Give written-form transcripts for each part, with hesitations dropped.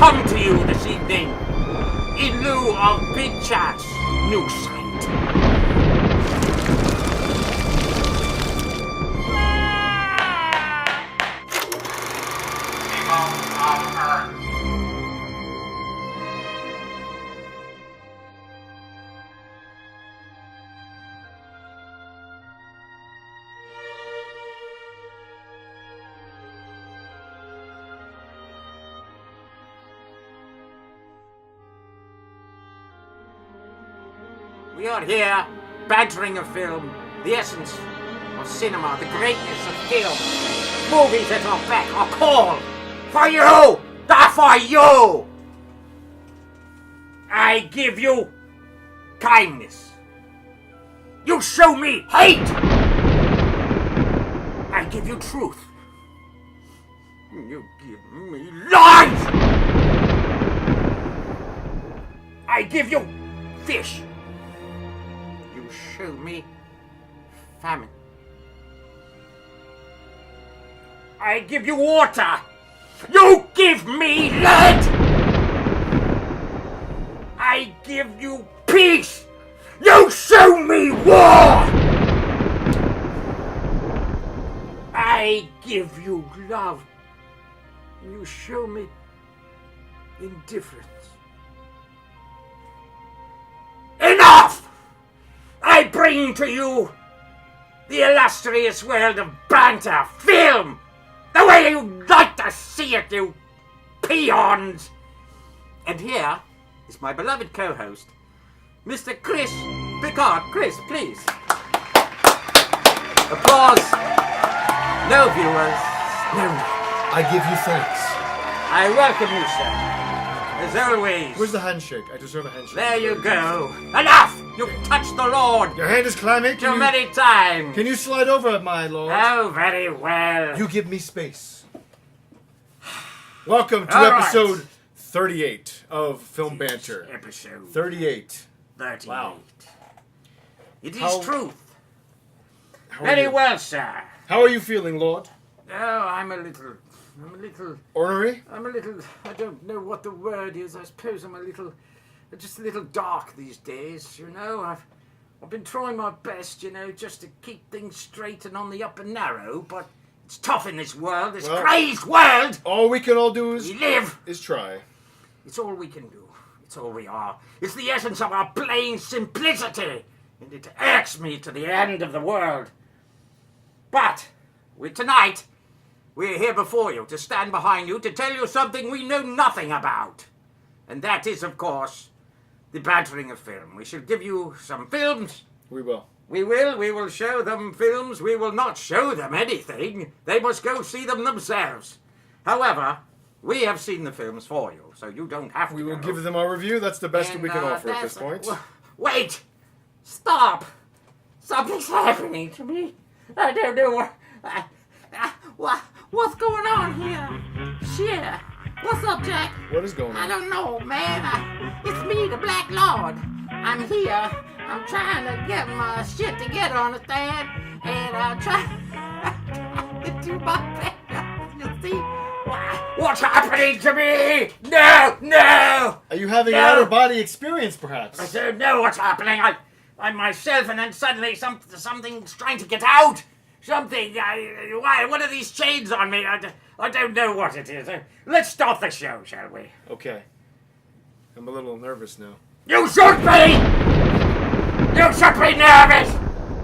come to you this evening in lieu of Big Chat's new sight. We are here bantering a film, the essence of cinema, the greatness of film. Movies that are back are called for you! They're for you! I give you kindness. You show me hate! I give you truth. You give me lies! I give you fish. Show me famine. I give you water. You give me lead. I give you peace. You show me war. I give you love. You show me indifference. Enough! I bring to you the illustrious world of Banter film, the way you like to see it, you peons. And here is my beloved co-host, Mr. Chris Picard. Chris, please. Applause. No viewers. No. I give you thanks. I welcome you, sir. As always. Where's the handshake? I deserve a handshake. There you go. Enough! You've touched the Lord. Your hand is clammy. Too many times. Can you slide over, my lord? Oh, very well. You give me space. Welcome to All episode right. 38 of Film Banter. Episode 38. 38. Wow. It is How- truth. How are Very you? well, sir. How are you feeling, Lord? Oh, I'm a little, Ornery? I don't know what the word is. I suppose I'm just a little dark these days, you know. I've been trying my best, you know, just to keep things straight and on the up and narrow, but it's tough in this world, this crazed world All we can all do we live. is try. It's all we can do. It's all we are. It's the essence of our plain simplicity, and it irks me to the end of the world. But tonight, we're here before you, to stand behind you, to tell you something we know nothing about. And that is, of course, the bantering of film. We shall give you some films. We will. We will show them films. We will not show them anything. They must go see them themselves. However, we have seen the films for you, so you don't have to We will go. give them our review. That's the best And, we can offer at this that's- point. Wait! Stop! Something's happening to me. I don't know what's going on here. Shit. What's up, Jack? What is going I on? don't know, man. It's me, the Black Lord. I'm here. I'm trying to get my shit together, understand? And I'm trying to do my best. You see? What's happening to me? No! Are you having an No. out-of-body experience, perhaps? I don't know what's happening. I'm myself, and then suddenly something's trying to get out. Something. Why? What are these chains on me? I don't know what it is. Let's start the show, shall we? Okay. I'm a little nervous now. You should be! You should be nervous!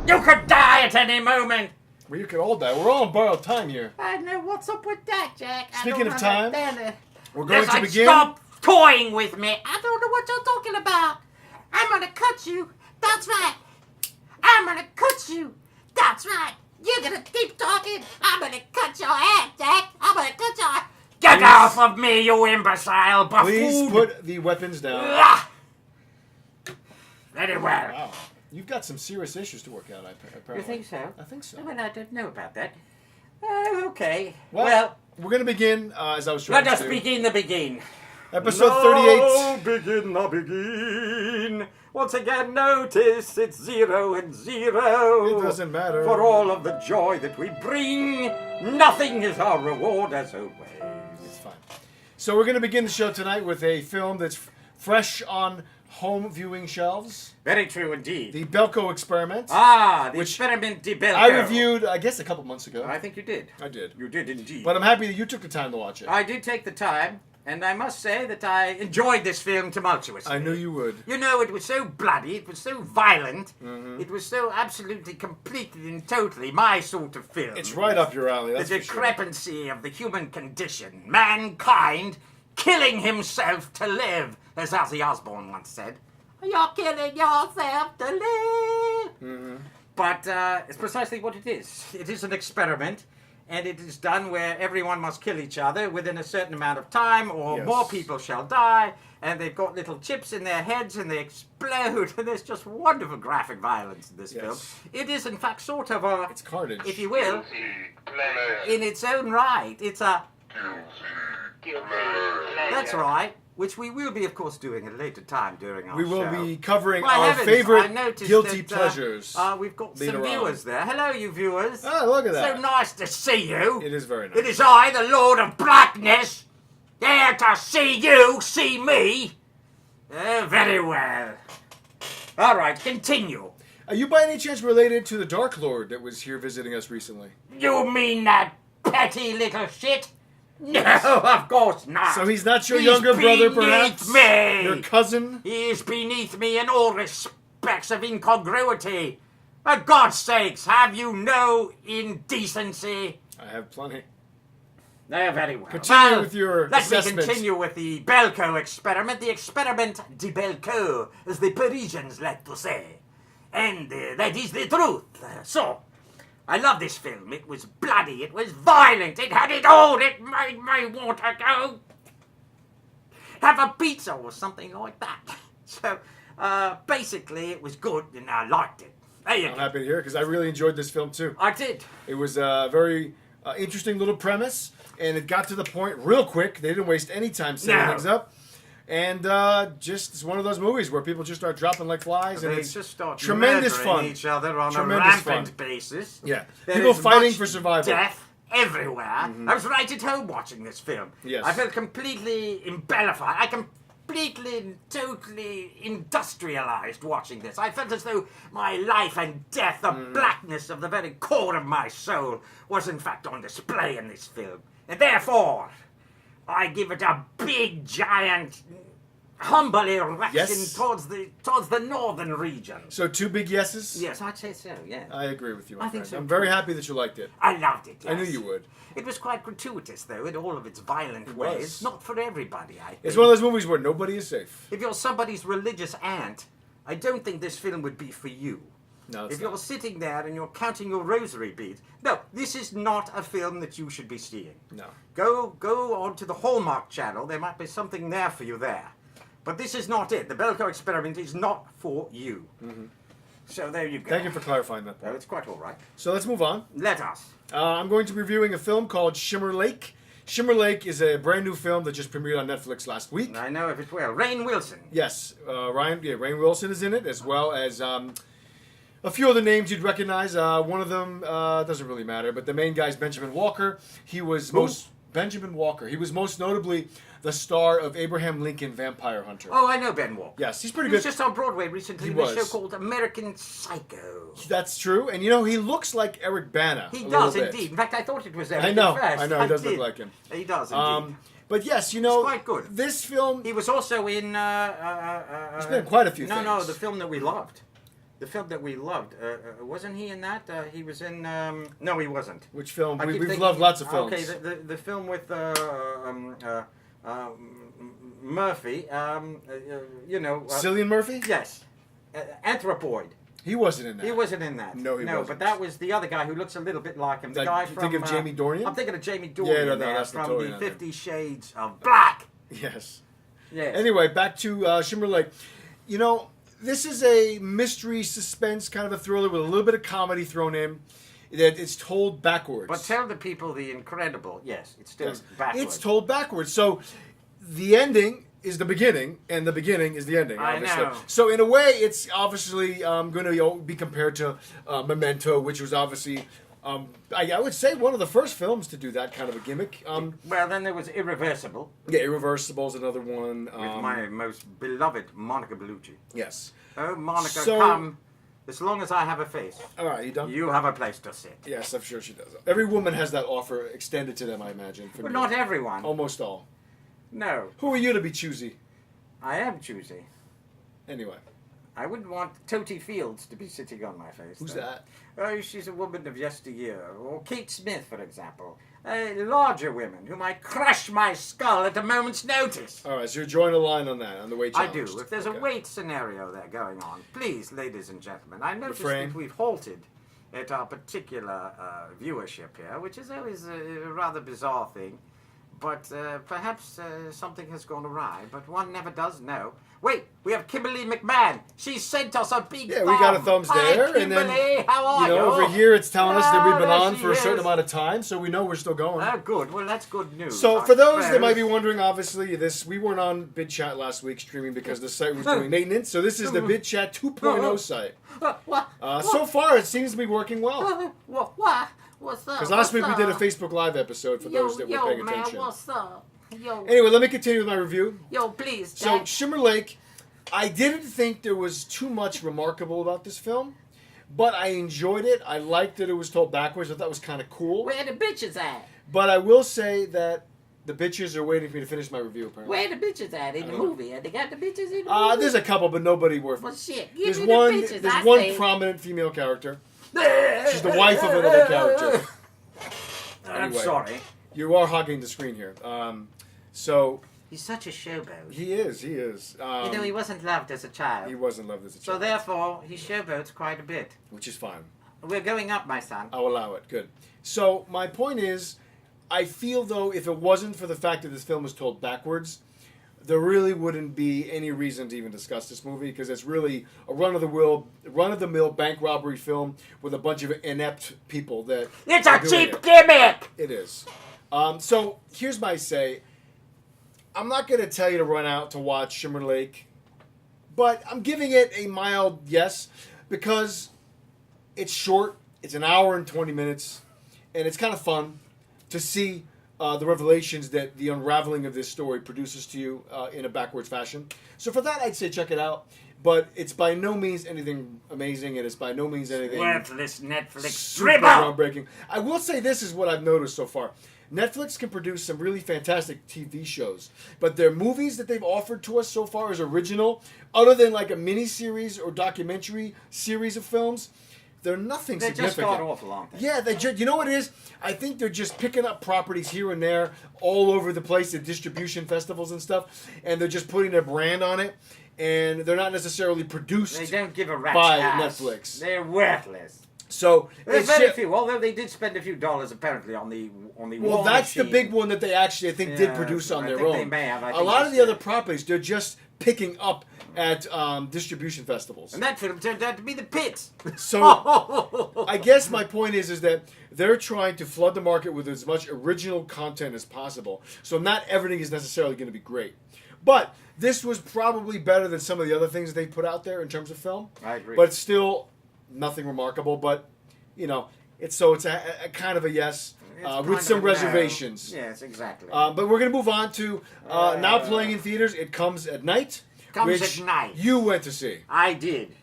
You could die at any moment! Well, you could all die. We're all on borrowed time here. I don't know what's up with that, Jack. Speaking of time, we're going to Listen, begin. stop toying with me. I don't know what you're talking about. I'm gonna cut you. That's right. I'm gonna cut you. That's right. You're gonna keep talking. I'm gonna cut your head, Jack. I'm gonna cut your head. Get off of me, you imbecile buffoon. Please put the weapons down. Ah! Very well. Wow. You've got some serious issues to work out, apparently. You think so? I think so. Well, I don't know about that. Okay. Well, we're going to begin, as I was trying let us to do. begin the begin. Episode 38. Begin the begin. Once again, notice it's 0 and 0. It doesn't matter. For all of the joy that we bring, nothing is our reward as always. It's fine. So we're going to begin the show tonight with a film that's fresh on home viewing shelves. Very true indeed. The Belko Experiment. The which Experiment de Belko. I reviewed, I guess, a couple months ago. I think you did. I did. You did indeed. But I'm happy that you took the time to watch it. I did take the time, and I must say that I enjoyed this film tumultuously. I knew you would. You know, it was so bloody, it was so violent, it was so absolutely, completely and totally my sort of film. It's right up your alley, that's the for sure. discrepancy of the human condition, mankind killing himself to live, as Ozzy Osbourne once said. You're killing yourself to live. But it's precisely what it is. It is an experiment, and it is done where everyone must kill each other within a certain amount of time, or Yes. more people shall die, and they've got little chips in their heads, and they explode, and there's just wonderful graphic violence in this Yes. film. It is, in fact, sort of a... It's carnage. If you will, in its own right, it's a... That's right. Which we will be, of course, doing at a later time during our show. We will be covering My our heavens, I favorite noticed guilty that, pleasures. We've got later some on. viewers there. Hello, you viewers. Oh, look at that. So nice to see you. It is very nice. It is I, the Lord of Blackness, there to see you, see me. Very well. All right, continue. Are you by any chance related to the Dark Lord that was here visiting us recently? You mean that petty little shit? No, of course not. So he's not your He's younger brother, beneath perhaps? me. Your cousin? He is beneath me in all respects of incongruity. For God's sakes, have you no indecency? I have plenty. No, very well. Continue with your Let me assessment. continue with the Belko experiment. The experiment de Belko, as the Parisians like to say. And that is the truth. So, I love this film. It was bloody. It was violent. It had it all. It made me want to go have a pizza or something like that. So, basically, it was good and I liked it. There you I'm go. happy to hear it because I really enjoyed this film too. I did. It was a very interesting little premise, and it got to the point real quick. They didn't waste any time setting No. things up. And just it's one of those movies where people just start dropping like flies, and They it's just start tremendous murdering fun. each other on Tremendous a rampant fun. basis. Yeah, There people is fighting much for survival. Death everywhere. I was right at home watching this film. Yes. I felt completely embellified. I completely and totally industrialized watching this. I felt as though my life and death, the blackness of the very core of my soul, was in fact on display in this film. And therefore, I give it a big, giant, humble erection Yes. towards the northern region. So 2 big yeses. Yes, I'd say so. Yeah, I agree with you. My I think friend. so, I'm very too. happy that you liked it. I loved it. Yes. I knew you would. It was quite gratuitous, though, in all of its violent It ways. was. Not for everybody, I think. It's one of those movies where nobody is safe. If you're somebody's religious aunt, I don't think this film would be for you. No, it's If you're not. sitting there and you're counting your rosary beads, no, this is not a film that you should be seeing. No. Go on to the Hallmark Channel. There might be something there for you there. But this is not it. The Belko Experiment is not for you. So there you go. Thank you for clarifying that. Oh, it's quite all right. So let's move on. Let us. I'm going to be reviewing a film called Shimmer Lake. Shimmer Lake is a brand new film that just premiered on Netflix last week. I know of it well. Rainn Wilson. Yes, Rainn Wilson is in it, as well as a few other names you'd recognize. One of them doesn't really matter, but the main guy is Benjamin Walker. He was Benjamin Walker. He was most notably the star of Abraham Lincoln Vampire Hunter. Oh, I know Ben Walker. Yes, he's pretty He was good. just on Broadway recently He in a was. show called American Psycho. That's true, and you know he looks like Eric Bana. He a does little bit. indeed. In fact, I thought it was Eric I know, at first. I know, he does look did. like him. He does indeed. But yes, you know, It's quite good. this film. He was also in. He's been in quite a few things. No, the film that we loved. The film that we loved. Wasn't he in that? He was in. No, he wasn't. Which film? I keep We've thinking- loved lots of films. Okay, the film with Murphy. You know. Cillian Murphy? Yes. Anthropoid. He wasn't in that. He wasn't in that. No, he wasn't. but that was the other guy who looks a little bit like him. The Like, guy you from. think of Jamie Dornan? I'm thinking of Jamie Dornan. Yeah, no, there that's from totally the not him. 50 Shades of Black. Yes. Yes. Anyway, back to Shimmer Lake. You know, this is a mystery suspense kind of a thriller with a little bit of comedy thrown in. That it's told backwards. But tell the people the incredible. Yes, it's still Yes. backwards. It's told backwards. So the ending is the beginning, and the beginning is the ending. I Obviously. know. So in a way, it's obviously going to be compared to Memento, which was obviously I would say one of the first films to do that kind of a gimmick. Well, then there was Irreversible. Yeah, Irreversible is another one. With my most beloved Monica Bellucci. Yes. Oh, Monica, So- come. As long as I have a face, All right, you done? you have a place to sit. Yes, I'm sure she does. Every woman has that offer extended to them, I imagine. But not everyone. Almost all. No, Who are you to be choosy? I am choosy. Anyway, I wouldn't want Totie Fields to be sitting on my face. who's though. that? Oh, she's a woman of yesteryear. Or Kate Smith, for example. Larger women who might crush my skull at a moment's notice. All right, so you're drawing a line on that, on the weight I challenge. do. If there's Okay. a weight scenario there going on, please, ladies and gentlemen, I noticed Refrain. that we've halted at our particular viewership here, which is always a rather bizarre thing. But perhaps something has gone awry, but one never does know. Wait, we have Kimberly McMahon. She sent us a big Yeah, thumb. we got a thumbs Hi, there, Kimberly. and then How are you know, you? over here it's telling us that we've been there on she for a certain is. amount of time, so we know we're still going. Oh, good. Well, that's good news. So I for those that suppose. might be wondering, obviously we weren't on BidChat last week streaming because the site was doing maintenance. So this is the BidChat 2.0 site. What? So far, it seems to be working well. What? What's up? Because last week we did a What's up? Facebook Live episode for those that were paying man, attention. what's up? Yo, Anyway, let me continue with my review. please. So Dad. Shimmer Lake, I didn't think there was too much remarkable about this film, but I enjoyed it. I liked that it was told backwards. I thought it was kind of cool. Where the bitches at? But I will say that the bitches are waiting for me to finish my review, apparently. Where the bitches at in I the don't know. movie? They got the bitches in the movie? There's a couple, but nobody worth. Well, shit. Give There's me one. the bitches. There's I one say. prominent female character. She's the wife of another character. I'm Anyway. sorry. You are hogging the screen here. So He's such a showboat. he is. He is. he wasn't loved as a child. He wasn't loved as a So child, therefore, he showboats quite a bit. which is fine. We're going up, my son. I'll allow it. Good. So my point is, I feel though if it wasn't for the fact that this film was told backwards, there really wouldn't be any reason to even discuss this movie because it's really a run-of-the-mill bank robbery film with a bunch of inept people that. It's are a doing cheap it. gimmick! It is. So here's my say. I'm not going to tell you to run out to watch Shimmer Lake, but I'm giving it a mild yes because it's short. It's an hour and 20 minutes, and it's kind of fun to see the revelations that the unraveling of this story produces to you in a backwards fashion. So for that, I'd say check it out. But it's by no means anything amazing, and it's by no means anything Worthless Netflix super dribble! groundbreaking. I will say this is what I've noticed so far. Netflix can produce some really fantastic TV shows, but their movies that they've offered to us so far as original, other than like a mini-series or documentary series of films, they're nothing They're just significant. god awful, aren't they? Yeah, you know what it is? I think they're just picking up properties here and there all over the place at distribution festivals and stuff, and they're just putting their brand on it, and they're not necessarily produced. They don't give a rat's by ass. Netflix. They're worthless. So There's it's very ju- few, although they did spend a few dollars apparently on the Well, War that's the Machine. big one that they actually, I think, did Yeah, produce on I their think own. they may have. I A think lot of it's the other good. properties, they're just picking up at distribution festivals. And that film turned out to be The Pit. So I guess my point is that they're trying to flood the market with as much original content as possible. So not everything is necessarily going to be great. But this was probably better than some of the other things they put out there in terms of film. I agree. But still nothing remarkable. But, you know, it's a kind of a yes It's kind with of some a no. reservations. Yes, exactly. But we're going to move on to now playing in theaters. It Comes at Night. Comes which at Night. You went to see. I did.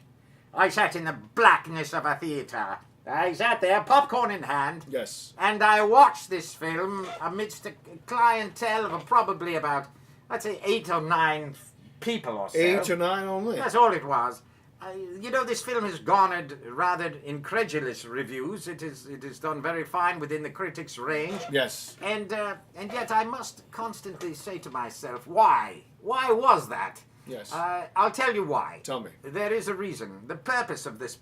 I sat in the blackness of a theatre. I sat there, popcorn in hand, Yes. and I watched this film amidst a clientele of probably about, I'd say, 8 or 9 people or so. 8 or 9 only. That's all it was. You know, this film has garnered rather incredulous reviews. It is done very fine within the critics' range. Yes. And yet I must constantly say to myself, why? Why was that? Yes. I'll tell you why. Tell me. There is a reason. The purpose of this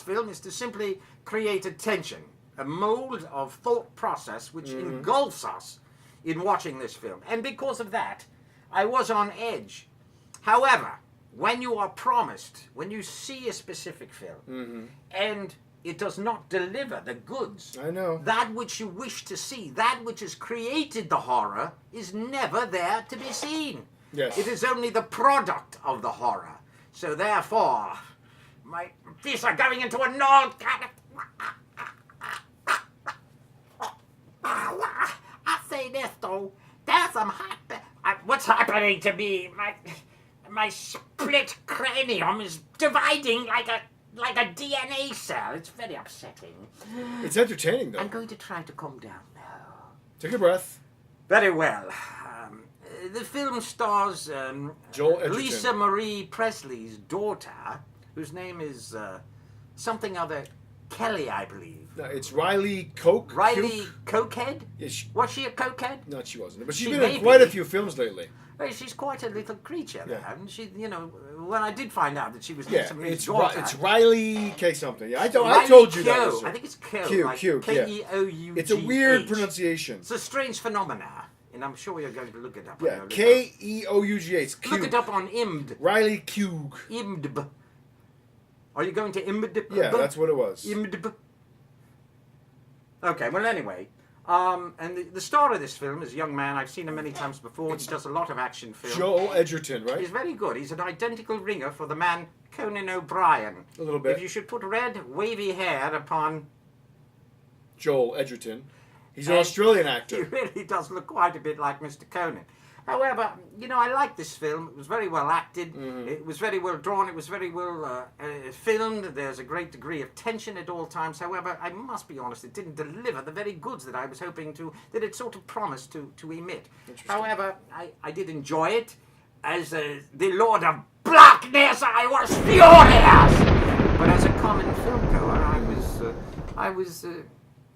film is to simply create a tension, a mold of thought process which engulfs us in watching this film. And because of that, I was on edge. However, when you are promised, when you see a specific film, and it does not deliver the goods, I know. that which you wish to see, that which has created the horror, is never there to be seen. Yes. It is only the product of the horror. So therefore, my teeth are going into a gnawed kind of... I say this though. There's some what's happening to me? My split cranium is dividing like a DNA cell. It's very upsetting. It's entertaining, though. I'm going to try to calm down now. Take a breath. Very well. The film stars Joel Edgerton. Lisa Marie Presley's daughter, whose name is something other Kelly, I believe. No, it's Riley Coke. Riley Cokehead? Yeah, Was she a cokehead? No, she wasn't. But she's She been may in quite a be. few films lately. Well, she's quite a little creature, Yeah. though. And she, when I did find out that she was Yeah, Lisa Marie's it's daughter. it's Riley K something. Yeah, I Riley told you Keough. that. Was I think it's Keough. Q, like Q, yeah. Keough. It's a weird pronunciation. It's a strange phenomena, and I'm sure you're going to look it up. Yeah, Keough. Q. Look it up on IMDb. Riley Keough. IMDb. Are you going to IMDb? Yeah, that's what it was. IMDb. Okay, well, anyway. And the star of this film is a young man. I've seen him many times before. He does a lot of action films. Joel Edgerton, right? He's very good. He's an identical ringer for the man Conan O'Brien. A little bit. If you should put red, wavy hair upon... Joel Edgerton. He's an Australian He actor. really does look quite a bit like Mr. Conan. However, I like this film. It was very well acted. Mm-hmm. It was very well drawn. It was very well filmed. There's a great degree of tension at all times. However, I must be honest, it didn't deliver the very goods that I was hoping that it sort of promised to emit. However, I did enjoy it. As the Lord of Blackness, I was furious! But as a common filmgoer,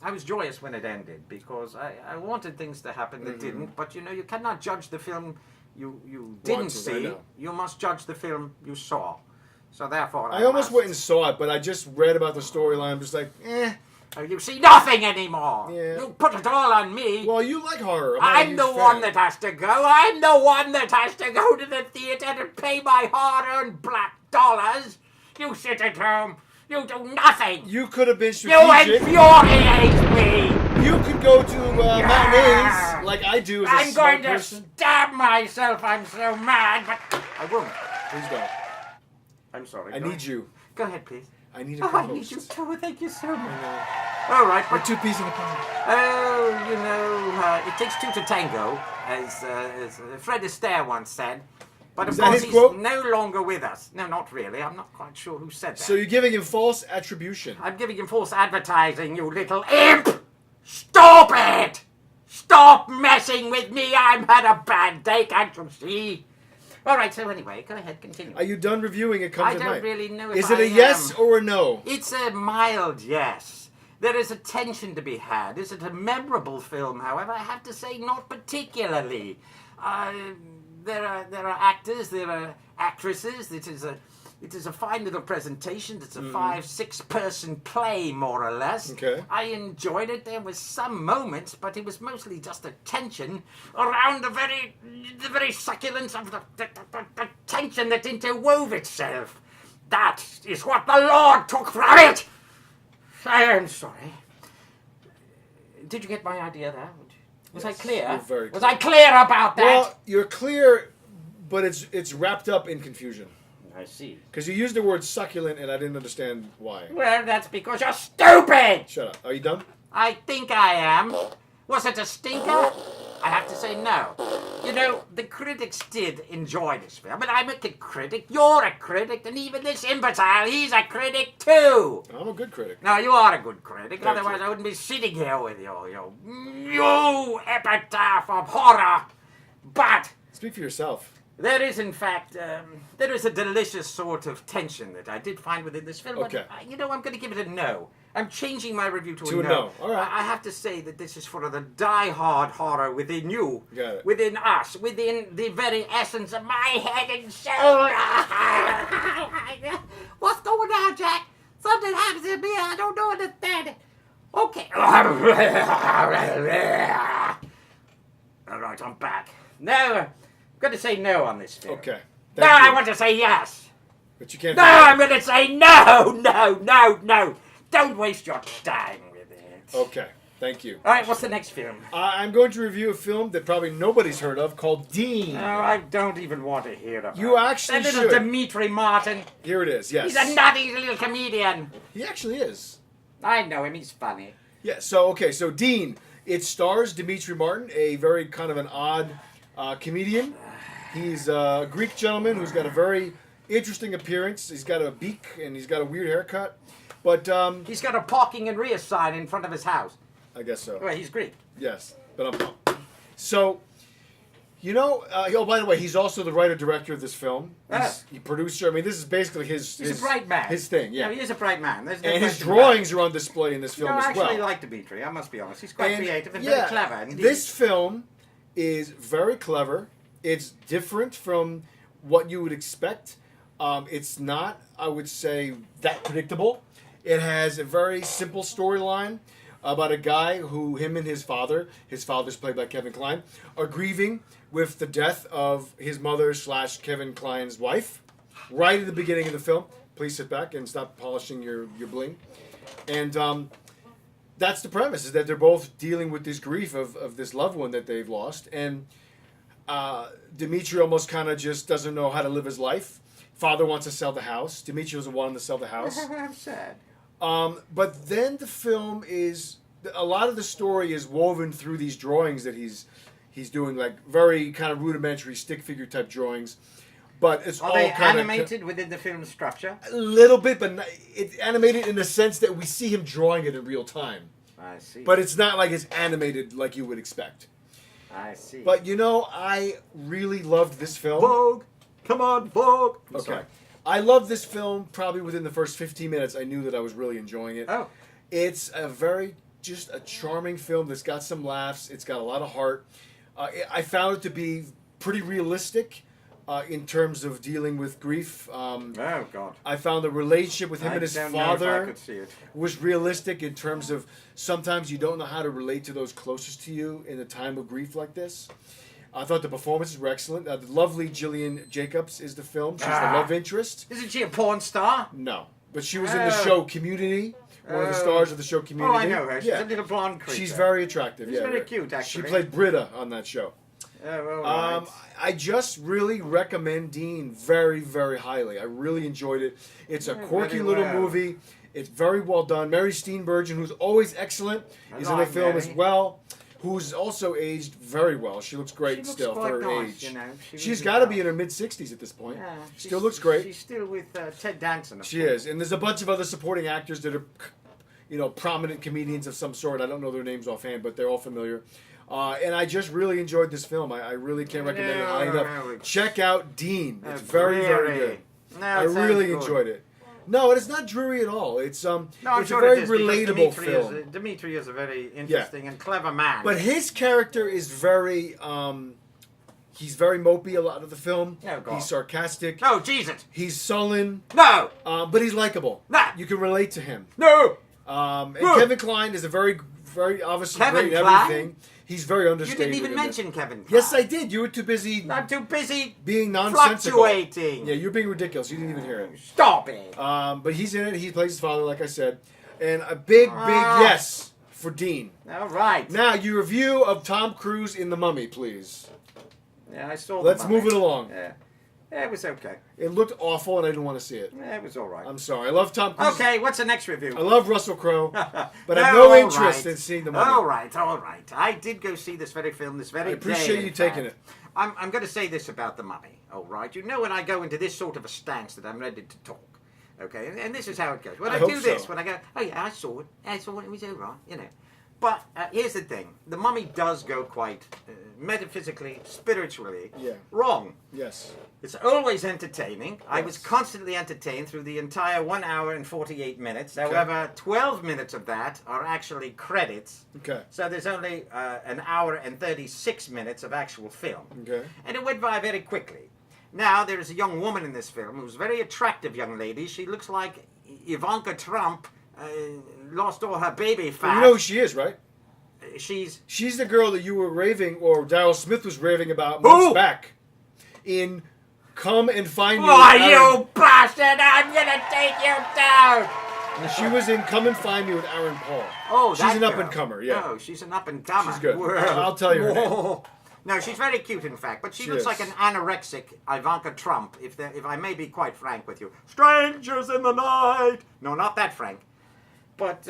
I was joyous when it ended because I wanted things to happen that didn't. But you cannot judge the film you didn't see. You must judge the film you saw. So therefore, I almost went and saw it, but I just read about the storyline. I'm just like, eh. You see nothing anymore. Yeah. You put it all on me. Well, you like horror. I'm the one that has to go. I'm the one that has to go to the theater to pay my hard-earned black dollars. You sit at home. You do nothing. You could have been You strategic. infuriate me. You could go to matinees like I do as a I'm smart going to person. stab myself. I'm so mad, but I won't. Please don't. I'm sorry. I Go need ahead. you. Go ahead, please. I need a Oh, I co-host. need you too. Thank you so much. All right, We're but two peas in a pod. it takes two to tango, as Fred Astaire once said. But of Is that course, his he's quote? no longer with us. No, not really. I'm not quite sure who said that. So you're giving him false attribution. I'm giving him false advertising, you little imp! Stop it! Stop messing with me! I've had a bad day, can't you see? All right, so anyway, go ahead, continue. Are you done reviewing It Comes I at don't Night? really know if Is it I a yes am. or a no? It's a mild yes. There is a tension to be had. Is it a memorable film, however? I have to say not particularly. There are actors, there are actresses. It is a fine little presentation. It's a 5-6 person play, more or less. Okay. I enjoyed it. There was some moments, but it was mostly just a tension around the very succulence of the tension that interwove itself. That is what the Lord took from it. I am sorry. Did you get my idea there? Was I clear? you're very Was clear. I clear about that? Well, you're clear, but it's wrapped up in confusion. I see. Because you used the word succulent, and I didn't understand why. Well, that's because you're stupid! Shut up. Are you done? I think I am. Was it a stinker? I have to say no. The critics did enjoy this film, but I'm a critic, you're a critic, and even this imbecile, he's a critic too! I'm a good critic. No, you are a good critic, Thank otherwise you. I wouldn't be sitting here with you epitaph of horror! But Speak for yourself. there is, in fact, there is a delicious sort of tension that I did find within this film. Okay. But, I'm going to give it a no. I'm changing my review to To a a no. no. All right. I have to say that this is for the die-hard horror within you. Got it. Within us. Within the very essence of my head and soul. What's going on, Jack? Something happens to me. I don't understand it. Okay. All right, I'm back. No, I'm going to say no on this film. Okay. No, Thank I you. want to say yes. But you can't. No, I'm going to say no, no, no, no. Don't waste your time with it. Okay. Thank you. All right, what's the next film? I'm going to review a film that probably nobody's heard of called Dean. Oh, I don't even want to hear about You it. actually That little should. Dimitri Martin. Here it is. Yes. He's a nutty little comedian. He actually is. I know him. He's funny. Yeah. So Dean. It stars Dimitri Martin, a very kind of an odd comedian. He's a Greek gentleman who's got a very interesting appearance. He's got a beak and he's got a weird haircut. But he's got a parking and rear sign in front of his house. I guess so. Well, he's Greek. Yes, but so. You know, oh, by the way, he's also the writer-director of this film. He producer. I mean, this is basically his a bright man. His thing, yeah. No, he is a bright man. There's no and his question drawings are on display in this film as well. I actually like Dimitri, I must be honest. He's quite creative and yeah, very clever. Indeed. This film is very clever. It's different from what you would expect. It's not, I would say, that predictable. It has a very simple storyline about a guy who, him and his father's played by Kevin Kline, are grieving with the death of his mother / Kevin Kline's wife, right at the beginning of the film. Please sit back and stop polishing your bling. And that's the premise, is that they're both dealing with this grief of this loved one that they've lost. And Dimitri almost kind of just doesn't know how to live his life. Father wants to sell the house. Dimitri doesn't want him to sell the house. I'm sad. But then the film is, a lot of the story is woven through these drawings that he's doing, like very kind of rudimentary stick figure type drawings. But it's Are they animated within the film's structure? A little bit, but it's animated in the sense that we see him drawing it in real time. I see. But it's not like it's animated like you would expect. I see. But you know, I really loved this film. Vogue! Come on, Vogue! Okay. Sorry. I loved this film probably within the first 15 minutes. I knew that I was really enjoying it. Oh. It's just a charming film that's got some laughs. It's got a lot of heart. I found it to be pretty realistic in terms of dealing with grief. Oh, God. I found the relationship with him and his father I could see it. was realistic in terms of sometimes you don't know how to relate to those closest to you in a time of grief like this. I thought the performances were excellent. The lovely Gillian Jacobs is the film. She's the love interest. Isn't she a porn star? No. But she was in the show Community. One of the stars of the show Community. Oh, I know her. She's a little blonde creature. She's very attractive. She's very cute, actually. She played Britta on that show. Oh, right. I just really recommend Dean very, very highly. I really enjoyed it. It's a quirky little movie. It's very well done. Mary Steenburgen, who's always excellent, is in the film as well. Who's also aged very well. She looks great still for her age. You know, She's got to be in her mid-60s at this point. Yeah, still looks great. She's still with Ted Danson. She is. And there's a bunch of other supporting actors that are, prominent comedians of some sort. I don't know their names offhand, but they're all familiar. And I just really enjoyed this film. I really can't recommend it highly enough. Check out Dean. It's very, very good. No, I really enjoyed it. No, it's not dreary at all. It's I'm a sure very it is, relatable film. Dimitri is a very interesting and clever man. But his character is very he's very mopey a lot of the film. Oh, God. He's sarcastic. No, Jesus. He's sullen. No. But he's likable. Nah. You can relate to him. No. And Kevin Kline is a very, very obviously Kevin great in Kline? everything. He's very understated. You didn't even mention Kevin Kline. Yes, I did. You were too busy. I'm too busy being nonsensical. Fluctuating. Yeah, you're being ridiculous. You didn't even hear it. Stop it. But he's in it. He plays his father, like I said. And a big yes for Dean. All right. Now, your review of Tom Cruise in The Mummy, please. Yeah, I saw Let's move it along. Yeah. It was okay. It looked awful, and I didn't want to see it. Yeah, it was all right. I'm sorry. I love Tom Cruise. Okay, what's the next review? I love Russell Crowe, but I have no interest in seeing The Mummy. All right. I did go see this very film this very day. I appreciate you taking it. I'm going to say this about The Mummy, all right? You know when I go into this sort of a stance that I'm ready to talk, okay? And this is how it goes. When I do this, when I go, oh yeah, I saw it, it was all right, But here's the thing. The Mummy does go quite metaphysically, spiritually wrong. Yes. It's always entertaining. Yes. I was constantly entertained through the entire 1 hour and 48 minutes. However, 12 minutes of that are actually credits. Okay. So there's only an hour and 36 minutes of actual film. Okay. And it went by very quickly. Now, there is a young woman in this film who's a very attractive young lady. She looks like Ivanka Trump lost all her baby fat. Well, you know who she is, right? She's the girl that you were raving, or Daryl Smith was raving about months back in Come and Find Me. Oh, you bastard! I'm gonna take you down! She was in Come and Find Me with Aaron Paul. Oh, she's an up-and-comer, yeah. Oh, she's an up-and-comer. She's good. I'll tell you her name. No, she's very cute, in fact, but she looks like an anorexic Ivanka Trump, if I may be quite frank with you. Strangers in the night! No, not that frank. But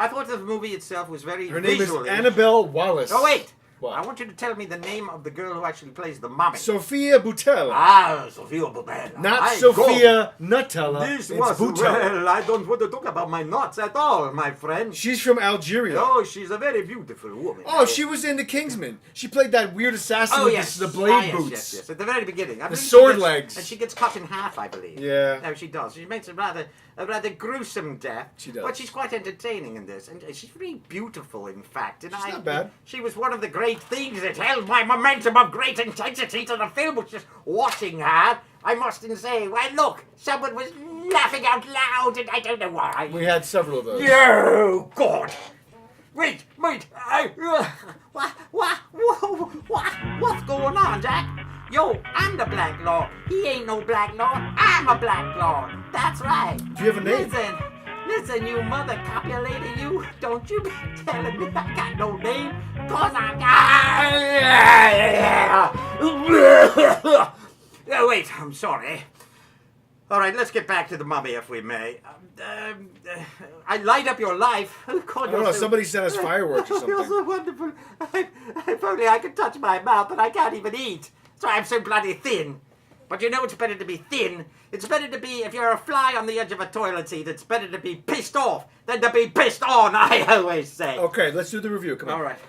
I thought the movie itself was very Her name is visually... Annabelle Wallis. Oh, wait. What? I want you to tell me the name of the girl who actually plays the mummy. Sophia Butella. Ah, Sophia Butella. Not Sophia Nutella. This it's was, Butella. well, I don't want to talk about my nuts at all, my friend. She's from Algeria. Oh, she's a very beautiful woman. Oh, she was in The Kingsman. She played that weird assassin with the blade boots. Yes. At the very beginning. I The believe sword she gets, legs. And she gets cut in half, I believe. Yeah. No, she does. She makes a rather gruesome death. She does. But she's quite entertaining in this. And she's very beautiful, in fact. And She's not bad. She was one of the great things that held my momentum of great intensity to the film, was just watching her. I must say, well, look, someone was laughing out loud, and I don't know why. We had several of those. Oh, God. Wait, what's going on, Jack? Yo, I'm the Black Lord. He ain't no Black Lord. I'm a Black Lord. That's right. Do you have a name? Listen, you mother copulator, you. Don't you be telling me I got no name. Cause I got... Oh, wait, I'm sorry. All right, let's get back to the mummy, if we may. I light up your life. Oh, God, I don't know, somebody sent us fireworks or You're something. so wonderful. If only I could touch my mouth, but I can't even eat. So I'm so bloody thin. But you know it's better to be thin. It's better to be, if you're a fly on the edge of a toilet seat, it's better to be pissed off than to be pissed on, I always say. Okay, let's do the review. Come on. All right.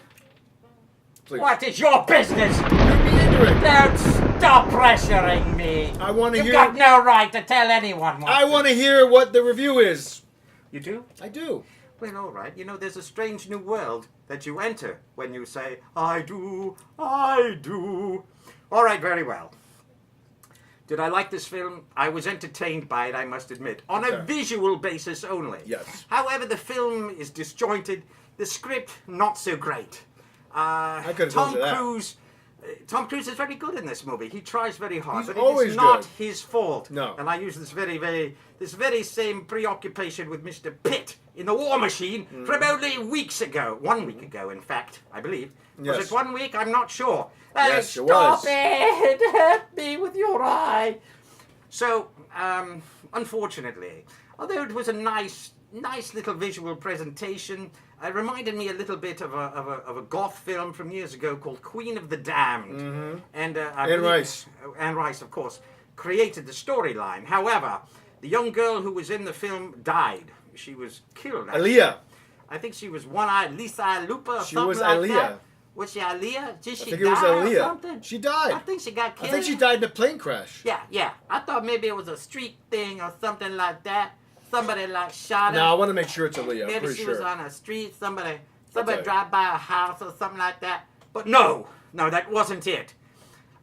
Please. What is your business? You're meandering. Don't stop pressuring me. I want to You've hear. got no right to tell anyone what I want to hear what the review is. You do? I do. Well, all right. You know, there's a strange new world that you enter when you say, I do, I do. All right, very well. Did I like this film? I was entertained by it, I must admit, on a visual basis only. Yes. However, the film is disjointed. The script, not so great. I could have told you that. Tom Cruise is very good in this movie. He tries very hard, He's but it always is not good. his fault. No. And I use this very same preoccupation with Mr. Pitt in The War Machine from only weeks ago. 1 week ago, in fact, I believe. Yes. Was it 1 week? I'm not sure. Yes, it Stop was. it! Help me with your eye. So, unfortunately, although it was a nice little visual presentation, it reminded me a little bit of a goth film from years ago called Queen of the Damned. Mm-hmm. And Anne Rice. Anne Rice, of course, created the storyline. However, the young girl who was in the film died. She was killed. Actually. Aaliyah. I think she was one-eyed Lisa Lupa or She something was like Aaliyah. that. Was she Aaliyah? Did she I think it was die or Aaliyah. something? She died. I think she got I killed. think she died in a plane crash. Yeah. I thought maybe it was a street thing or something like that. Somebody like shot her. No, I want to make sure it's Aaliyah. I'm Maybe pretty she sure. was on a street. Somebody Okay. drive by a house or something like that. But no, that wasn't it.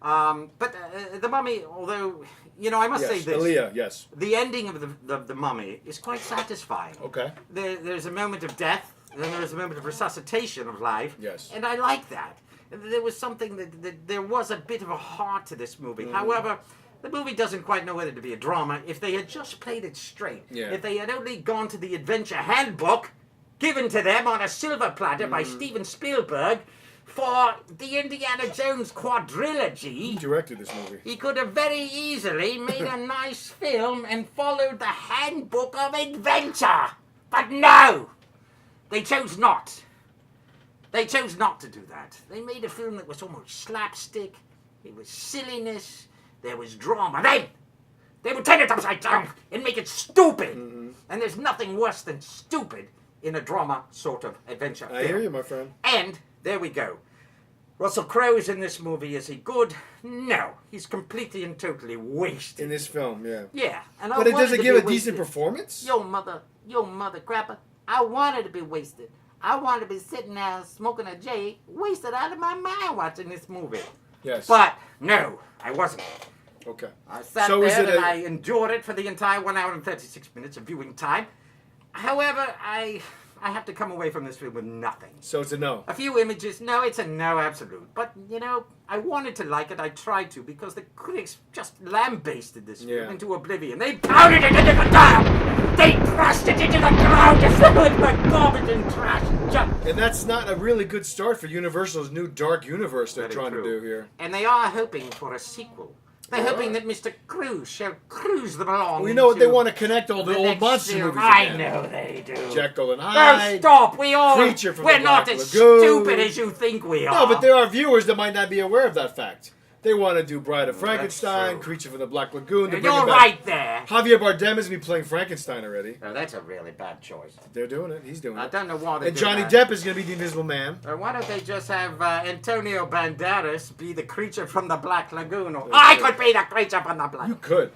But the Mummy, although I must say Yes, this: Aaliyah. Yes. the ending of the Mummy is quite satisfying. Okay. There's a moment of death, and then there's a moment of resuscitation of life. Yes. And I like that. There was something that there was a bit of a heart to this movie. However, the movie doesn't quite know whether to be a drama. If they had just played it straight, if they had only gone to the adventure handbook given to them on a silver platter by Steven Spielberg for the Indiana Jones quadrilogy, He directed this movie. he could have very easily made a nice film and followed the handbook of adventure. But no! They chose not. They chose not to do that. They made a film that was almost slapstick. It was silliness. There was drama. They would turn it upside down and make it stupid. And there's nothing worse than stupid in a drama sort of adventure film. I hear you, my friend. And there we go. Russell Crowe is in this movie. Is he good? No. He's completely and totally wasted. In this film, yeah. Yeah. And But it doesn't give a decent performance? Yo, mother crapper. I wanted to be wasted. I wanted to be sitting there smoking a J, wasted out of my mind watching this movie. Yes. But no, I wasn't. Okay. I sat So is there it and a- I endured it for the entire 1 hour and 36 minutes of viewing time. However, I have to come away from this film with nothing. So it's a no. A few images, no, it's a no absolute. But, I wanted to like it, I tried to, because the critics just lambasted this film Yeah. into oblivion. They pounded it into the ground! They thrust it into the ground to fill it with garbage and trash and junk! And that's not a really good start for Universal's new dark universe they're Very trying true. to do here. And they are hoping for a sequel. They're hoping that Mr. Cruz shall cruise them along. We know what they into want to connect all the old next monster film. movies I again. know they do. Jekyll and Oh, Hyde. stop! Creature from we're the not Black as Lagoon. stupid as you think we are. No, but there are viewers that might not be aware of that fact. They want to do Bride of That's Frankenstein, true. Creature from the Black Lagoon. You're right there. Javier Bardem is going to be playing Frankenstein already. Oh, that's a really bad choice. They're doing it. He's doing I it. don't know why they And do Johnny that. Depp is going to be the Invisible Man. Why don't they just have Antonio Banderas be the creature from the Black Lagoon? Or They I could. could be the creature from the Black. You could.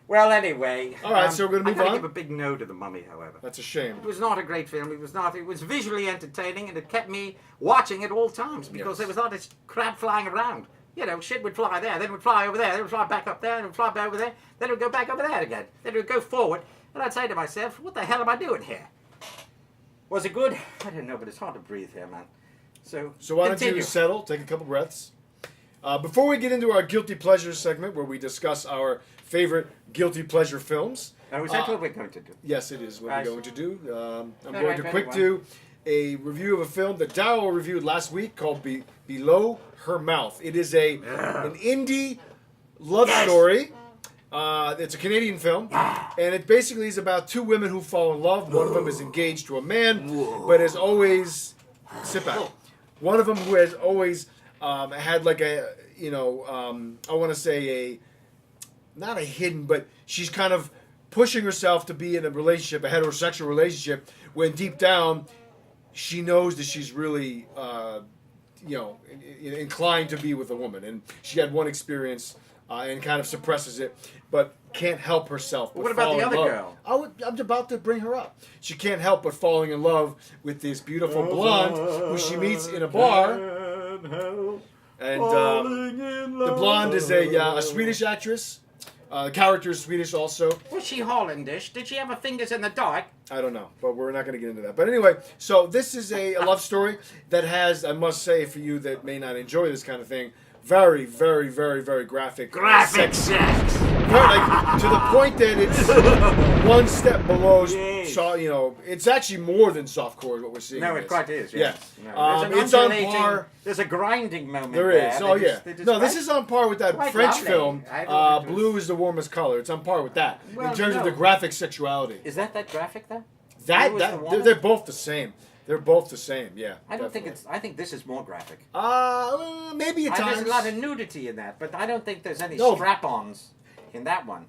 Well, anyway. All right, so we're gonna move I gotta on? give a big no to The Mummy, however. That's a shame. It was not a great film. It was not. It was visually entertaining, and it kept me watching at all times because Yes. there was all this crap flying around. You know, shit would fly there, then it would fly over there, then it would fly back up there, then it would fly back over there, then it would go back over there again. Then it would go forward, and I'd say to myself, what the hell am I doing here? Was it good? I don't know, but it's hard to breathe here, man. So why don't continue. you settle, take a couple breaths. Before we get into our Guilty Pleasure segment, where we discuss our favorite Guilty Pleasure films. Oh, is that what we're going to do? Yes, it is what Right. we're going to do. I'm All going right, to very quick well. do a review of a film that Darryl reviewed last week called Below Her Mouth. It is an indie love Yes. story. It's a Canadian film, and it basically is about two women who fall in love. One of them is engaged to a man, but is always sit back. One of them who has always had like a I want to say a not a hidden, but she's kind of pushing herself to be in a relationship, a heterosexual relationship, when deep down she knows that she's really inclined to be with a woman, and she had one experience. And kind of suppresses it, but can't help herself. But What about fall the in other love. girl? I'm about to bring her up. She can't help but falling in love with this beautiful blonde who she meets in a bar. And the blonde is a Swedish actress. The character is Swedish also. Was she Hollandish? Did she have her fingers in the dark? I don't know, but we're not going to get into that. But anyway, so this is a love story that has, I must say, for you that may not enjoy this kind of thing, very, very, very, very graphic. Graphic sex. To the point that it's one step below. Yes. It's actually more than softcore. What we're seeing. No, in it this. quite is. Yeah. Yes. No, there's an It's on undulating- par. There's a grinding moment. There is. Oh They yeah. just- they just No, this grind. is on par with that Quite French lovely. film. I thought it was- Blue is the warmest color. It's on par with that Well, in terms of no. the graphic sexuality. Is that graphic though? That Blue is the that woman? they're both the same. They're both the same. Yeah. I don't think definitely. it's. I think this is more graphic. Maybe at times. There's a lot of nudity in that, but I don't think there's any No. strap-ons in that one.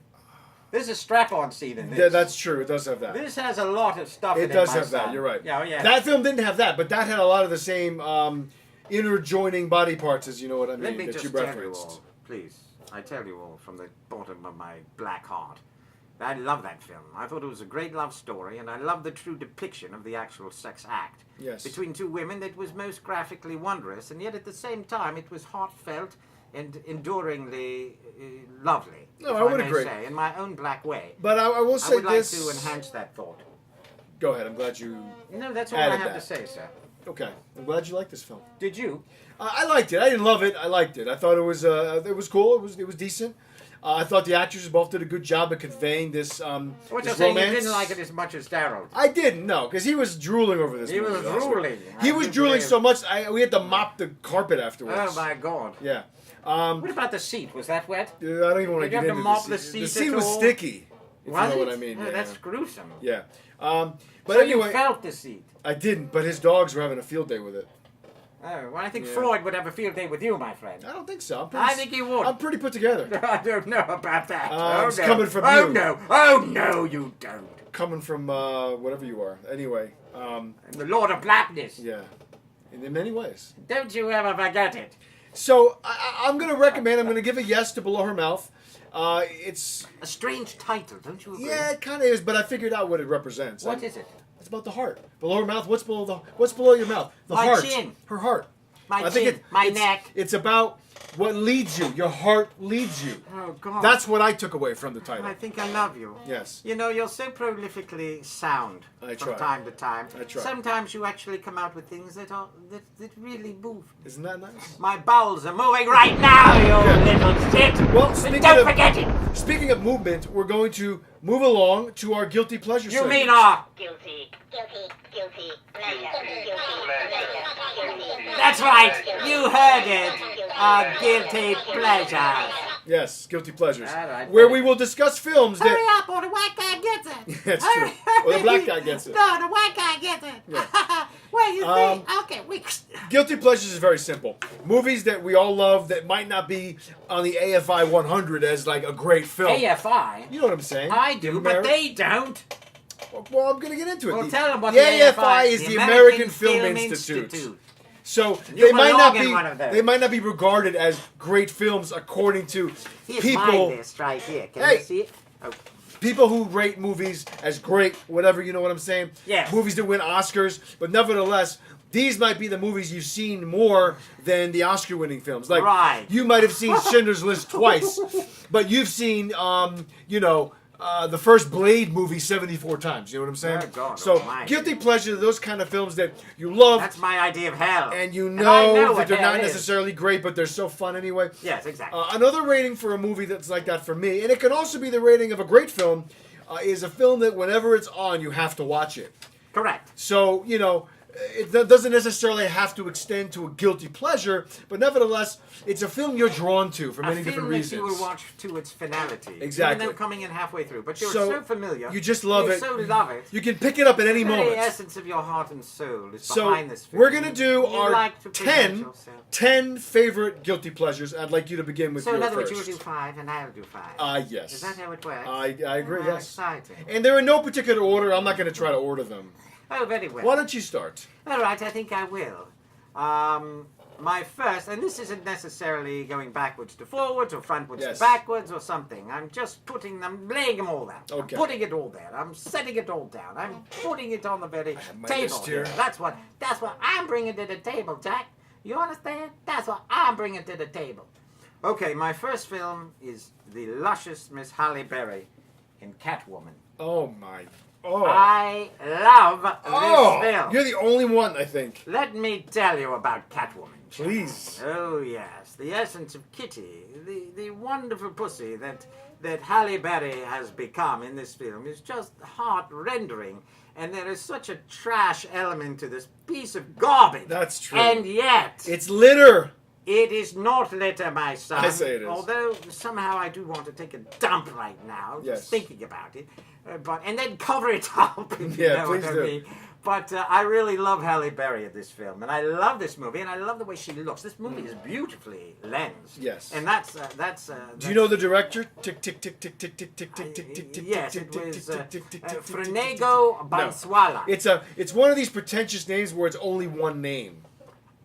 There's a strap-on scene in this. Yeah, that's true. It does have that. This has a lot of stuff in It it. does my have that. son. You're right. Yeah, oh, yeah. That film didn't have that, but that had a lot of the same inner joining body parts, as you know what I mean, Let me that just you tell you referenced. all, please. I tell you all from the bottom of my black heart. I love that film. I thought it was a great love story, and I love the true depiction of the actual sex act Yes. between two women that was most graphically wondrous, and yet at the same time it was heartfelt and enduringly lovely. No, if I would may agree. say, in my own black way. But I will I say would like this. to enhance that thought. Go ahead. I'm glad you. No, that's all Added I have that. to say, sir. Okay. I'm glad you liked this film. Did you? I liked it. I didn't love it. I liked it. I thought it was cool. It was decent. I thought the actors both did a good job of conveying this What you're this saying, romance. you didn't like it as much as Daryl. I didn't, no, because he was drooling over this He movie was last week. drooling. He I was do drooling believe. so much, we had to mop the carpet afterwards. Oh my God! Yeah. What about the seat? Was that wet? I don't even want Did to you get have to into mop this. the seat The seat at was all? sticky, if Was you know it? what I mean. Oh, Yeah. that's gruesome. Yeah. But So anyway, you felt the seat. I didn't, but his dogs were having a field day with it. Oh, well, I think Yeah. Freud would have a field day with you, my friend. I don't think so. I think he would. I'm pretty put together. I don't know about that. It's no. coming from oh, you. no. Oh, no, you don't. Coming from whatever you are. Anyway, I'm the Lord of Blackness. yeah. In many ways. Don't you ever forget it. So I'm going to recommend, I'm going to give a yes to Below Her Mouth. It's, A strange title, don't you agree? yeah, it kind of is, but I figured out what it represents. What is it? It's about the heart. Below her mouth. What's below your mouth? The My heart. chin. Her heart. My I think chin, my it's, neck. It's about what leads you. Your heart leads you. Oh, God. That's what I took away from the title. I think I love you. Yes. You know, you're so prolifically sound I from try. time to time. I try. Sometimes you actually come out with things that really move. Isn't that nice? My bowels are moving right now, you little shit. Well, Don't forget it. Speaking of movement, we're going to move along to our guilty pleasure You segment. mean our... Guilty pleasure. That's right. You heard it. Our guilty pleasure. Yes, Guilty Pleasures. All right, where very we will discuss films Hurry that... up, or the white guy gets it. That's true. Or the black guy gets it. No, the white guy gets it. Yeah. Well, you think? Okay, we. Guilty Pleasures is very simple. Movies that we all love that might not be on the AFI 100 as like a great film. AFI? You know what I'm saying? I do, but they don't. Well, I'm going to get into it. Well, the, tell them what the the AFI is the American Film Institute. Institute. So You they might belong not in be one of those. they might not be regarded as great films according to Here's people my list right here. Can Hey. you see it? Oh. people who rate movies as great, whatever, you know what I'm saying? Yes. Movies that win Oscars, but nevertheless, these might be the movies you've seen more than the Oscar-winning films. Like, Right. you might have seen Schindler's List twice, but you've seen, the first Blade movie 74 times. You know what I'm saying? Oh, God so, almighty. guilty pleasure, those kind of films that you love, That's my idea of hell. and you I know, know that what they're hell not is. necessarily great, but they're so fun anyway. Yes, exactly. Another rating for a movie that's like that for me, and it can also be the rating of a great film, is a film that whenever it's on, you have to watch it. Correct. So, it doesn't necessarily have to extend to a guilty pleasure, but nevertheless, it's a film you're drawn to for many different reasons. you will watch to its finality. Exactly. Even though coming in halfway through. But you're So, so familiar. you just love you it. so love it. You can pick it up at any The very moment. essence of your heart and soul is So, behind this film. we're going to do You our like to present 10 yourself. favorite guilty pleasures. I'd like you to begin with So in your other words, first. you'll do 5 and I'll do 5. Yes. Is that how it works? I agree, Oh, yes. Exciting. And they're in no particular order. I'm not going to try to order them. Oh, very well. Why don't you start? All right, I think I will. My first, and this isn't necessarily going backwards to forwards or frontwards Yes. to backwards or something. I'm just laying them all down. Okay. I'm putting it all there. I'm setting it all down. I'm putting it on the very have my table list here. That's what I'm bringing to the table, Jack. You understand? That's what I'm bringing to the table. Okay, my first film is the luscious Miss Halle Berry in Catwoman. Oh, my. Oh. I love this film. You're the only one, I think. Let me tell you about Catwoman. Please. Oh yes, the essence of Kitty, the wonderful pussy that Halle Berry has become in this film is just heart-rendering, and there is such a trash element to this piece of garbage. That's true. And yet, It's litter. it is not litter, my son. I say it is. Although somehow I do want to take a dump right now, Yes. just thinking about it, and then cover it up. If you Yeah, know what please I do. mean. But I really love Halle Berry in this film, and I love this movie, and I love the way she looks. This movie is beautifully lensed. Yes. And that's. Do you know the director? Tick, tick, tick, tick, tick, tick, tick, tick, tick, tick, tick, Yes, tick, it tick, was tick, tick, tick, tick, tick, tick, Frenego Banswala. It's one of these pretentious names where it's only one name.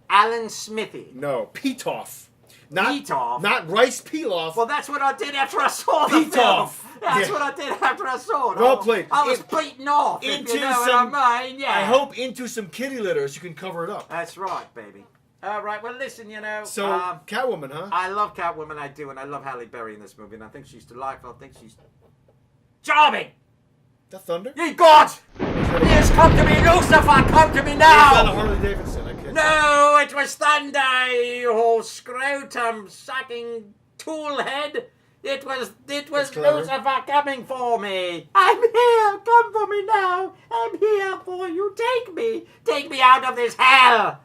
Alan Smithy. No, Petoff. Not Petoff? Not Rice Pilaf. Well, that's what I did after I saw the Petoff. film. That's Yeah. what I did after I saw it. Well played. I was beaten off, if into you know some- what I mean. Yeah. I hope into some kitty litter so you can cover it up. That's right, baby. All right, well, listen, So, Catwoman, huh? I love Catwoman, I do, and I love Halle Berry in this movie, and I think she's delightful. I think she's charming. The Thunder? Ye gods! Yes, come to me, Lucifer, come to me Is that a now! Harley Davidson? I can't. No, it was Thunder, you whole scrotum-sucking tool-head. It was clever. Lucifer coming for me. I'm here, come for me now. I'm here for you. Take me out of this hell.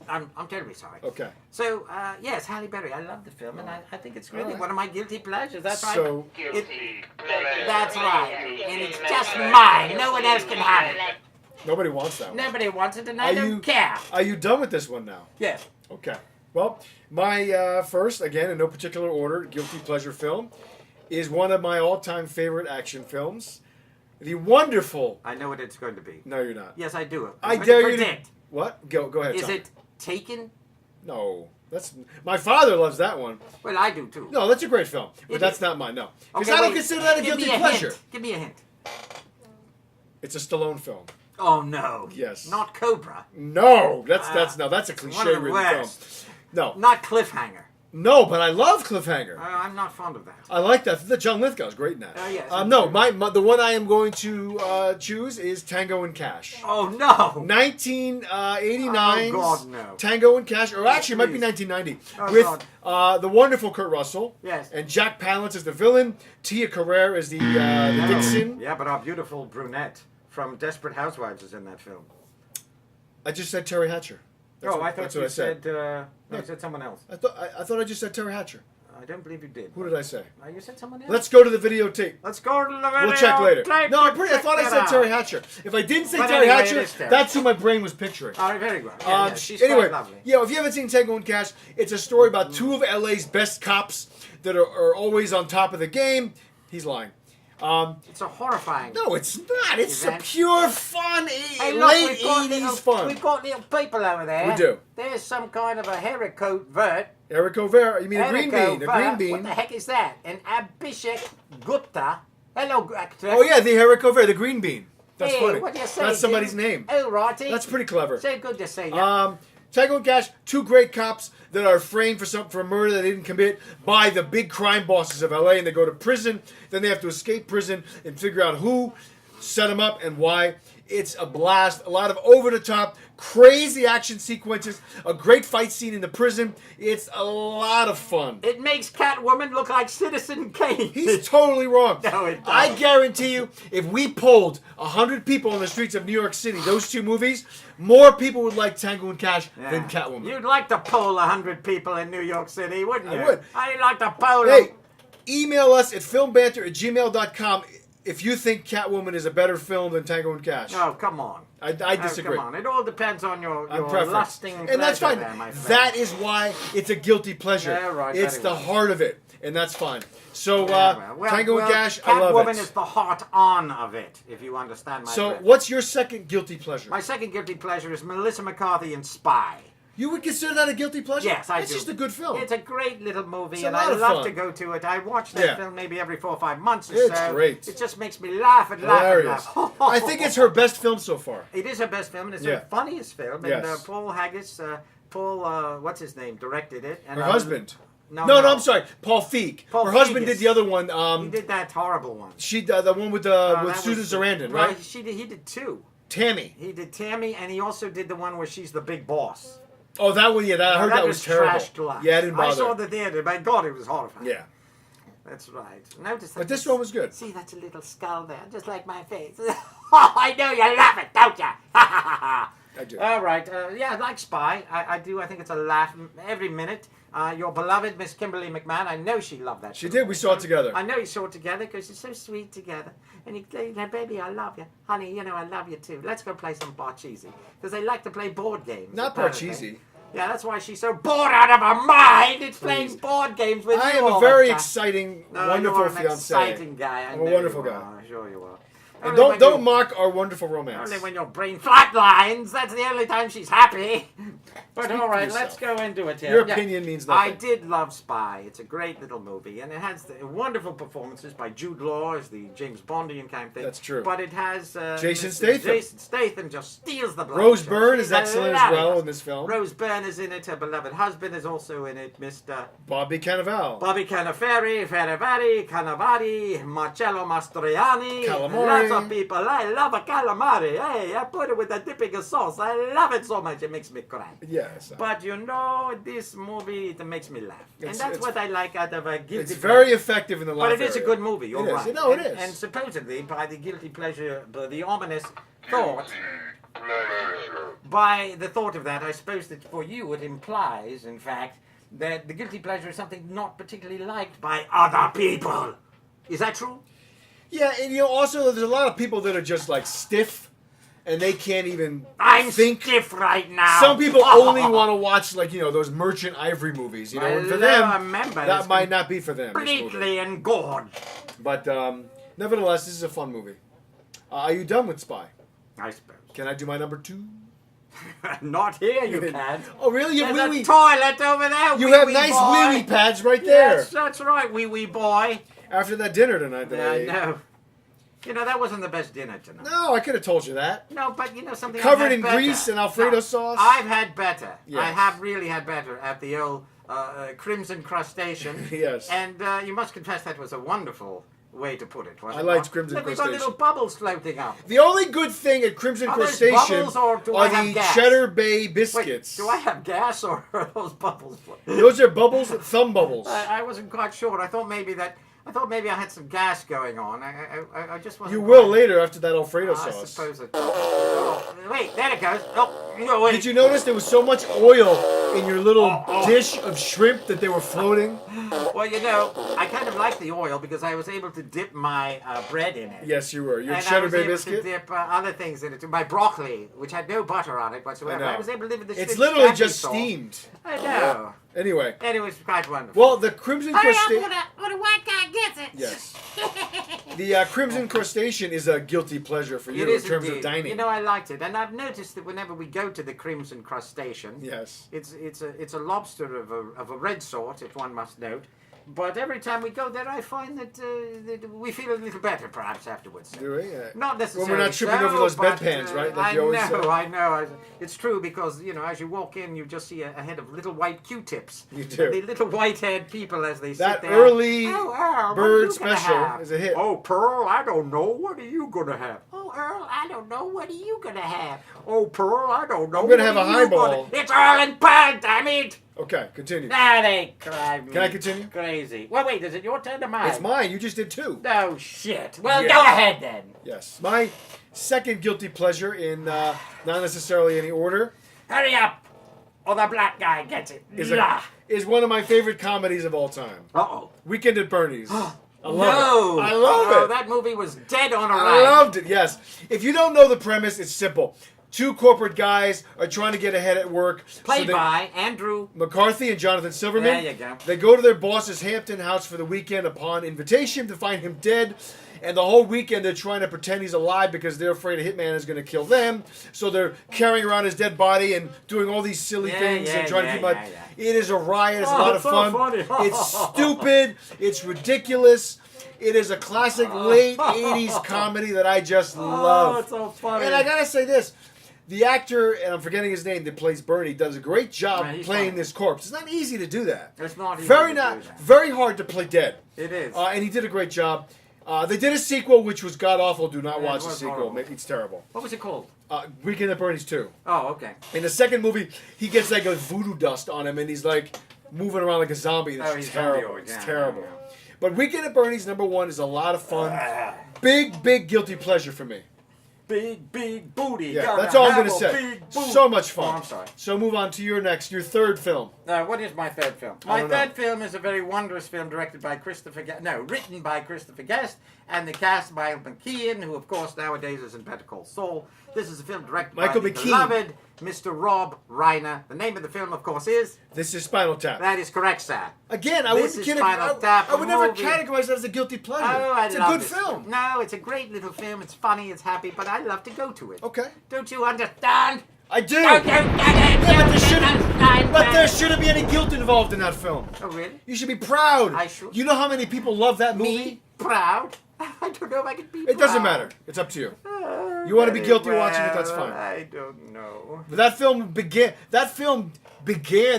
I'm terribly sorry. Okay. So, yes, Halle Berry, I love the film, and I think it's really All right. one of my guilty pleasures. That's right. So, That's right. And it's just mine. No one else can have it. nobody wants that one. Nobody wants it, and I Are don't you- care. Are you done with this one now? Yes. Okay. Well, my first, again, in no particular order, guilty pleasure film is one of my all-time favorite action films. The wonderful... I know what it's going to be. No, you're not. Yes, I do. I I'm dare going you to to... predict. What? Go ahead, Is Tom. it Taken? No. That's... My father loves that one. Well, I do too. No, that's a great film. But It that's is. not mine, no. Because Okay, I don't wait. consider that a Give guilty me pleasure. Hint. Give me a hint. It's a Stallone film. Oh no. Yes. Not Cobra. No, that's a one of the cliche-ridden film. worst. No. Not Cliffhanger. No, but I love Cliffhanger. I'm not fond of that. I like that. The John Lithgow's great in that. Yes. No, the one I am going to choose is Tango and Cash. Oh no. 1989's Oh, God, no. Tango and Cash, or actually it might be please. 1990, Oh, with the wonderful Kurt Russell. Yes. And Jack Palance as the villain, Tia Carrere as the vixen. Yeah, but our beautiful brunette from Desperate Housewives is in that film. I just said Terry Hatcher. That's I what thought I you said. said. No, you said someone else. I thought I just said Terry Hatcher. I don't believe you did. Who did I say? You said someone else. Let's go to the videotape. Let's go to the video. We'll check later. No, I thought I Check said that Terry out. Hatcher. If I didn't say But Terry anyway, Hatcher, it is Terry. that's who my brain was picturing. All right, very good. Yeah, she's Anyway, quite lovely. if you haven't seen Tango and Cash, it's a story about two of LA's best cops that are always on top of the game. He's lying. It's a horrifying. No, it's not. It's a Event. pure fun, Hey, look, late 80s fun. We've got little people over there. We do. There's some kind of a haricot vert. Eric O'Vera, you mean a green bean? A green What bean. the heck is that? An Abhishek Gupta. Hello, actor. Oh, yeah, the Eric O'Vera, the green bean. That's Hey, funny. what do you say, That's somebody's Jim? name. Oh, righty. That's pretty clever. So good to see you. Tango and Cash, two great cops that are framed for a murder they didn't commit by the big crime bosses of LA, and they go to prison. Then they have to escape prison and figure out who set them up and why. It's a blast. A lot of over-the-top, crazy action sequences. A great fight scene in the prison. It's a lot of fun. It makes Catwoman look like Citizen Kane. He's totally wrong. No, it doesn't. I guarantee you, if we polled 100 people on the streets of New York City, those two movies, more people would like Tango and Cash than Catwoman. You'd like to poll 100 people in New York City, wouldn't you? I would. I'd like to poll Hey, them. email us at filmbanter@gmail.com if you think Catwoman is a better film than Tango and Cash. Oh, come on. I disagree. Oh, come on. It all depends on your Preference. lusting And that's pleasure fine. there, my friend. That is why it's a guilty pleasure. Yeah, right, It's very the well. heart of it, and that's fine. So, Well, Tango and Cash, I love Catwoman it. is the heart on of it, if you understand my So, friend. what's your second guilty pleasure? My second guilty pleasure is Melissa McCarthy in Spy. You would consider that a guilty pleasure? Yes, I It's do. just a good film. It's a great little movie, It's a and lot I of love fun. to go to it. I watch that Yeah. film maybe every 4 or 5 months or It's so. great. It just makes me laugh and laugh Hilarious. and laugh. I think it's her best film so far. It is her best film, and it's Yeah. her funniest film. And Yes. Paul Haggis, what's his name, directed it. And Her husband. No, No, I'm sorry. Paul Feig. Paul Her husband Feig did the other one. He did that horrible one. She the one with That Susan was- Sarandon, right? He did two. Tammy. He did Tammy, and he also did the one where she's the big boss. Oh, that one. Yeah, I heard that was terrible. trash glass. Yeah, I didn't bother. I saw the theater. My God, it was horrifying. Yeah, That's right. Notice that. but this one was good. See, that's a little skull there, just like my face. Oh, I know you love it, don't you? I do. All right. Yeah, I like Spy. I do. I think it's a laugh every minute. Your beloved Miss Kimberly McMahon, I know she loved that. She film. did. We saw it together. I know you saw it together because you're so sweet together. And you say, baby, I love you. Honey, you know I love you too. Let's go play some Parcheesi. Because they like to play board games. Not apparently. Parcheesi. Yeah, that's why she's so bored out of her mind. It's playing board games with I you am a all very the time. exciting, No, wonderful you're an fiance. exciting guy. I I'm a know wonderful you guy. are. Sure you are. And Only when don't you- mock our wonderful romance. Only when your brain flatlines. That's the only time she's happy. But Speak all for right, yourself. let's go into it here. Your opinion means nothing. I did love Spy. It's a great little movie, and it has the wonderful performances by Jude Law as the James Bondian kind of thing. That's true. But it has Jason Mr. Statham. Jason Statham just steals the blood. Rose show. Byrne is She's excellent as hilarious. well in this film. Rose Byrne is in it. Her beloved husband is also in it. Mr. Bobby Cannavale. Bobby Cannavale, Cannavale, Marcello Mastroianni. Calamari. Lots of people. I love a calamari. Hey, I put it with a dipping of sauce. I love it so much. It makes me cry. Yes. But you know, this movie, it makes me laugh. And It's- that's it's- what I like out of a guilty It's pleasure. very effective in the laugh But it is a area. good movie, you're It is. right. No, it and, is. And supposedly, by the guilty pleasure, by the ominous thought, by the thought of that, I suppose that for you it implies, in fact, that the guilty pleasure is something not particularly liked by other people. Is that true? Yeah, and you know, also there's a lot of people that are just like stiff, and they can't even I'm think. stiff right now. Some people only want to watch like those Merchant Ivory movies, you know. And for them, remember, that might not be for them. This movie. completely engorged. But nevertheless, this is a fun movie. Are you done with Spy? I suppose. Can I do my number 2? Not here, you can't. Oh, really? You There's have a wee-wee. toilet over there. You wee have wee nice boy. wee-wee pads right there. Yes, that's right, wee wee boy. After that dinner tonight, that Yeah, I I ate. know. You know, that wasn't the best dinner tonight. No, I could have told you that. No, but you know something. Covered I've had in better. grease and Alfredo No, sauce? I've had better. Yes. I have really had better at the old Crimson Crustacean. Yes. And you must confess that was a wonderful way to put it, wasn't I it? liked Crimson Look, we've got Crustacean. little bubbles floating up. The only good thing at Crimson Are those Crustacean bubbles or do are I have the gas? Cheddar Bay Wait, biscuits. do I have gas or are those bubbles floating? Those are bubbles, thumb bubbles. I wasn't quite sure. I thought maybe I had some gas going on. I just wasn't. You will quite- later after that Alfredo I sauce. suppose it. Oh, wait, there it goes. Oh, no, wait. Did you notice there was so much oil in your little dish of shrimp that they were floating? Well, you know, I kind of like the oil because I was able to dip my bread in it. Yes, you were. Your And I cheddar was bay able biscuit. to dip other things in it. My broccoli, which had no butter on it whatsoever. I know. I was able to live with the It's shrimp literally scampi just sauce. steamed. I know. Anyway, And it was quite wonderful. well, the crimson Hurry up crustacean. when a white guy gets it. Yes. The crimson crustacean is a guilty pleasure for you It in is terms indeed. of dining. You know, I liked it, and I've noticed that whenever we go to the Crimson Crustacean, Yes. it's a lobster of a red sort, if one must note. But every time we go there, I find that we feel a little better, perhaps afterwards. Do we? Not necessarily. When we're not tripping so, over those but, bedpans, right? Like I you always know, say. I know. It's true because you know, as you walk in, you just see a head of little white Q-tips. You do. The little white-haired people as they That sit there. early Oh, Earl, what bird are you gonna special have? is a hit. Oh, Pearl, I don't know. What are you gonna have? Oh, Earl, I don't know. What are you gonna have? Oh, Pearl, I don't know. I'm gonna What have a are you highball. gonna- It's Earl and Pearl, damn it! Okay, continue. Now they drive me Can I continue? crazy. Well, wait, is it your turn or mine? It's mine. You just did two. Oh, shit. Well, Yeah. go ahead then. Yes. My second guilty pleasure in not necessarily any order Hurry up, or the black guy gets it. is one of my favorite comedies of all time. Uh-oh. Weekend at Bernie's. I love No. it. I love Oh, it. that movie was dead on I arrival. loved it, yes. If you don't know the premise, it's simple. Two corporate guys are trying to get ahead at work. Played they- by Andrew. McCarthy and Jonathan Silverman. There you go. They go to their boss's Hampton house for the weekend upon invitation to find him dead. And the whole weekend they're trying to pretend he's alive because they're afraid a hitman is going to kill them. So they're carrying around his dead body and doing all these silly things and trying to keep him alive. It is a riot. It's a lot of it's so fun. funny. It's stupid. It's ridiculous. It is a classic late 80s comedy that I just love. Oh, it's so funny. And I gotta say this. The actor, and I'm forgetting his name, that plays Bernie, does a great job Yeah, he's playing fine. this corpse. It's not easy to do that. It's not easy Very to not, do that. very hard to play dead. It is. And he did a great job. They did a sequel, which was god awful. Do not Yeah, it watch the was sequel. horrible. It's terrible. What was it called? Weekend at Bernie's 2. Oh, okay. In the second movie, he gets like a voodoo dust on him, and he's like moving around like a zombie. Oh, It's he's terrible. zombie, It's yeah, terrible. yeah. But Weekend at Bernie's #1 is a lot of fun. Big guilty pleasure for me. Big booty. Yeah, Gotta that's all I'm have gonna a say. big booty. So much fun. Oh, I'm sorry. So move on to your third film. What is my third film? I My don't know. third film is a very wondrous film directed by Christopher Guest. No, written by Christopher Guest and the cast by Michael McKean, who of course nowadays is in Better Call Saul. This is a film directed Michael by the McKean. beloved Mr. Rob Reiner. The name of the film, of course, is. This is Spinal Tap. That is correct, sir. Again, I This wouldn't is kid- Spinal Tap, I would never movie. categorize that as a guilty pleasure. Oh, I it's a love good this film. No, it's a great little film. It's funny, it's happy, but I love to go to it. Okay. Don't you understand? I do. Don't you get it? Yeah, but there You shouldn't. understand, But man? there shouldn't be any guilt involved in that film. Oh, really? You should be proud. I should. You know how many people love that movie? Me? Proud? I don't know if I can be It doesn't proud. matter. It's up to you. You wanna be guilty watching it, that's Well, fine. I don't know. But that film began.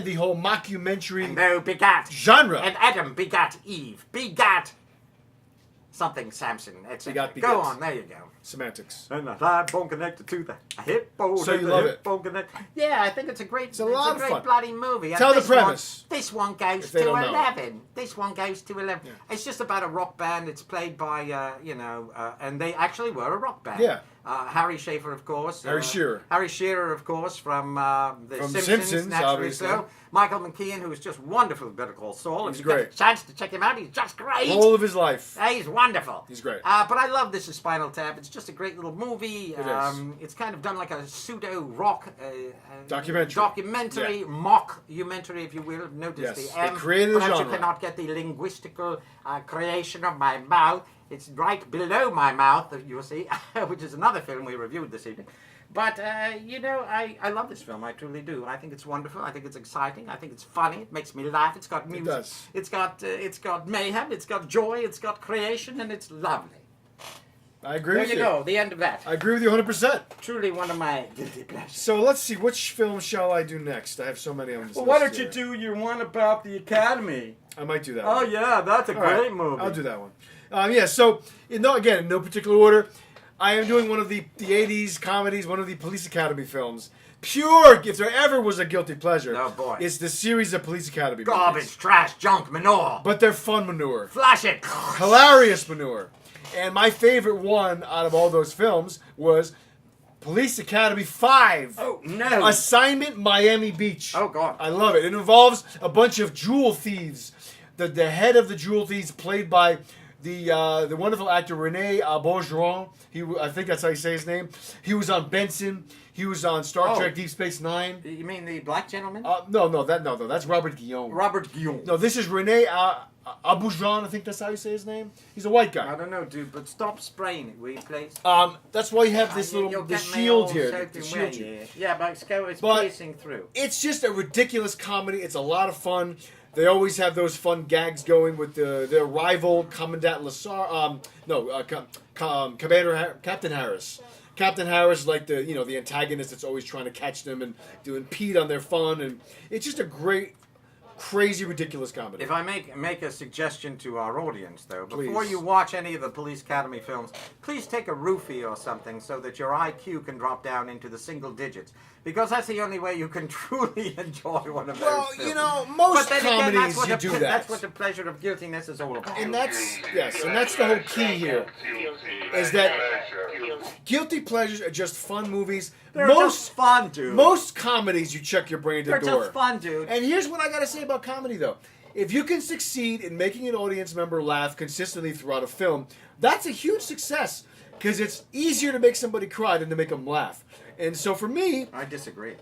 The whole mockumentary No, begat. genre. And Adam begat Eve. Begat something Samson, etc. Begat, Go begets. on, there you go. Semantics. And the thigh bone connected to the hippo. So and you the love hip it? bone connect- Yeah, I think it's a great, a lot of great fun. bloody movie. And Tell the this one- premise. This one goes If they to don't know. 11. This one goes to 11. It's just about a rock band. It's played by, and they actually were a rock band. Yeah. Harry Schaefer, of course. Harry Shearer. Harry Shearer, of course, from The From Simpsons, naturally obviously. so. Michael McKean, who is just wonderful, Better Call Saul. He's If you get great. a chance to check him out, he's just great. Whole of his life. He's wonderful. He's great. But I love This is Spinal Tap. It's just a great little movie. It is. It's kind of done like a pseudo rock Documentary. mock-umentary, if you will. Notice Yes, the they M. created a Perhaps genre. you cannot get the linguistical creation of my mouth. It's right below my mouth, you'll see, which is another film we reviewed this evening. But, I love this film. I truly do. I think it's wonderful. I think it's exciting. I think it's funny. It makes me laugh. It's got music. does. It's got mayhem. It's got joy. It's got creation. And it's lovely. I agree There with you go. The end of that. I agree with you 100%. Truly one of my guilty pleasures. So let's see, which film shall I do next? I have so many on this Well, list why don't you here. do your one about the Academy? I might do that Oh, one. yeah. That's a All right, great movie. I'll do that one. So, in no particular order, I am doing one of the 80s comedies, one of the Police Academy films. Pure, if there ever was a guilty pleasure, Oh, boy. it's the series of Police Academy Garbage, movies. trash, junk, manure. But they're fun manure. Flash it. Hilarious manure. And my favorite one out of all those films was Police Academy 5. Oh, no. Assignment Miami Beach. Oh, God. I love it. It involves a bunch of jewel thieves. The head of the jewel thieves, played by the wonderful actor Rene Auberjonois. I think that's how you say his name. He was on Benson. He was on Star Trek Deep Space Nine. You mean the black gentleman? No, that's Robert Guillaume. Robert Guillaume. No, this is Rene Auberjonois. I think that's how you say his name. He's a white guy. I don't know, dude, but stop spraying it, will you, please? That's why you have this You'll little get shield me here. all The soaking shield wet, here. yeah, but it's But- piercing through. It's just a ridiculous comedy. It's a lot of fun. They always have those fun gags going with their rival Commandant Lassar. Captain Harris. Captain Harris, like the antagonist that's always trying to catch them and to impede on their fun, and it's just a great, crazy, ridiculous comedy. If I make a suggestion to our audience, though, before Please. you watch any of the Police Academy films, please take a roofie or something so that your IQ can drop down into the single digits. Because that's the only way you can truly enjoy one of those Well, films. most But then again, comedies that's what you the- do that. That's what the pleasure of guiltiness is all about. And that's the whole key here, is that guilty pleasures are just fun movies. They're just fun, dude. Most comedies, you check your brain at the They're door. just fun, dude. And here's what I gotta say about comedy, though. If you can succeed in making an audience member laugh consistently throughout a film, that's a huge success. Because it's easier to make somebody cry than to make them laugh. And so for me, I disagree.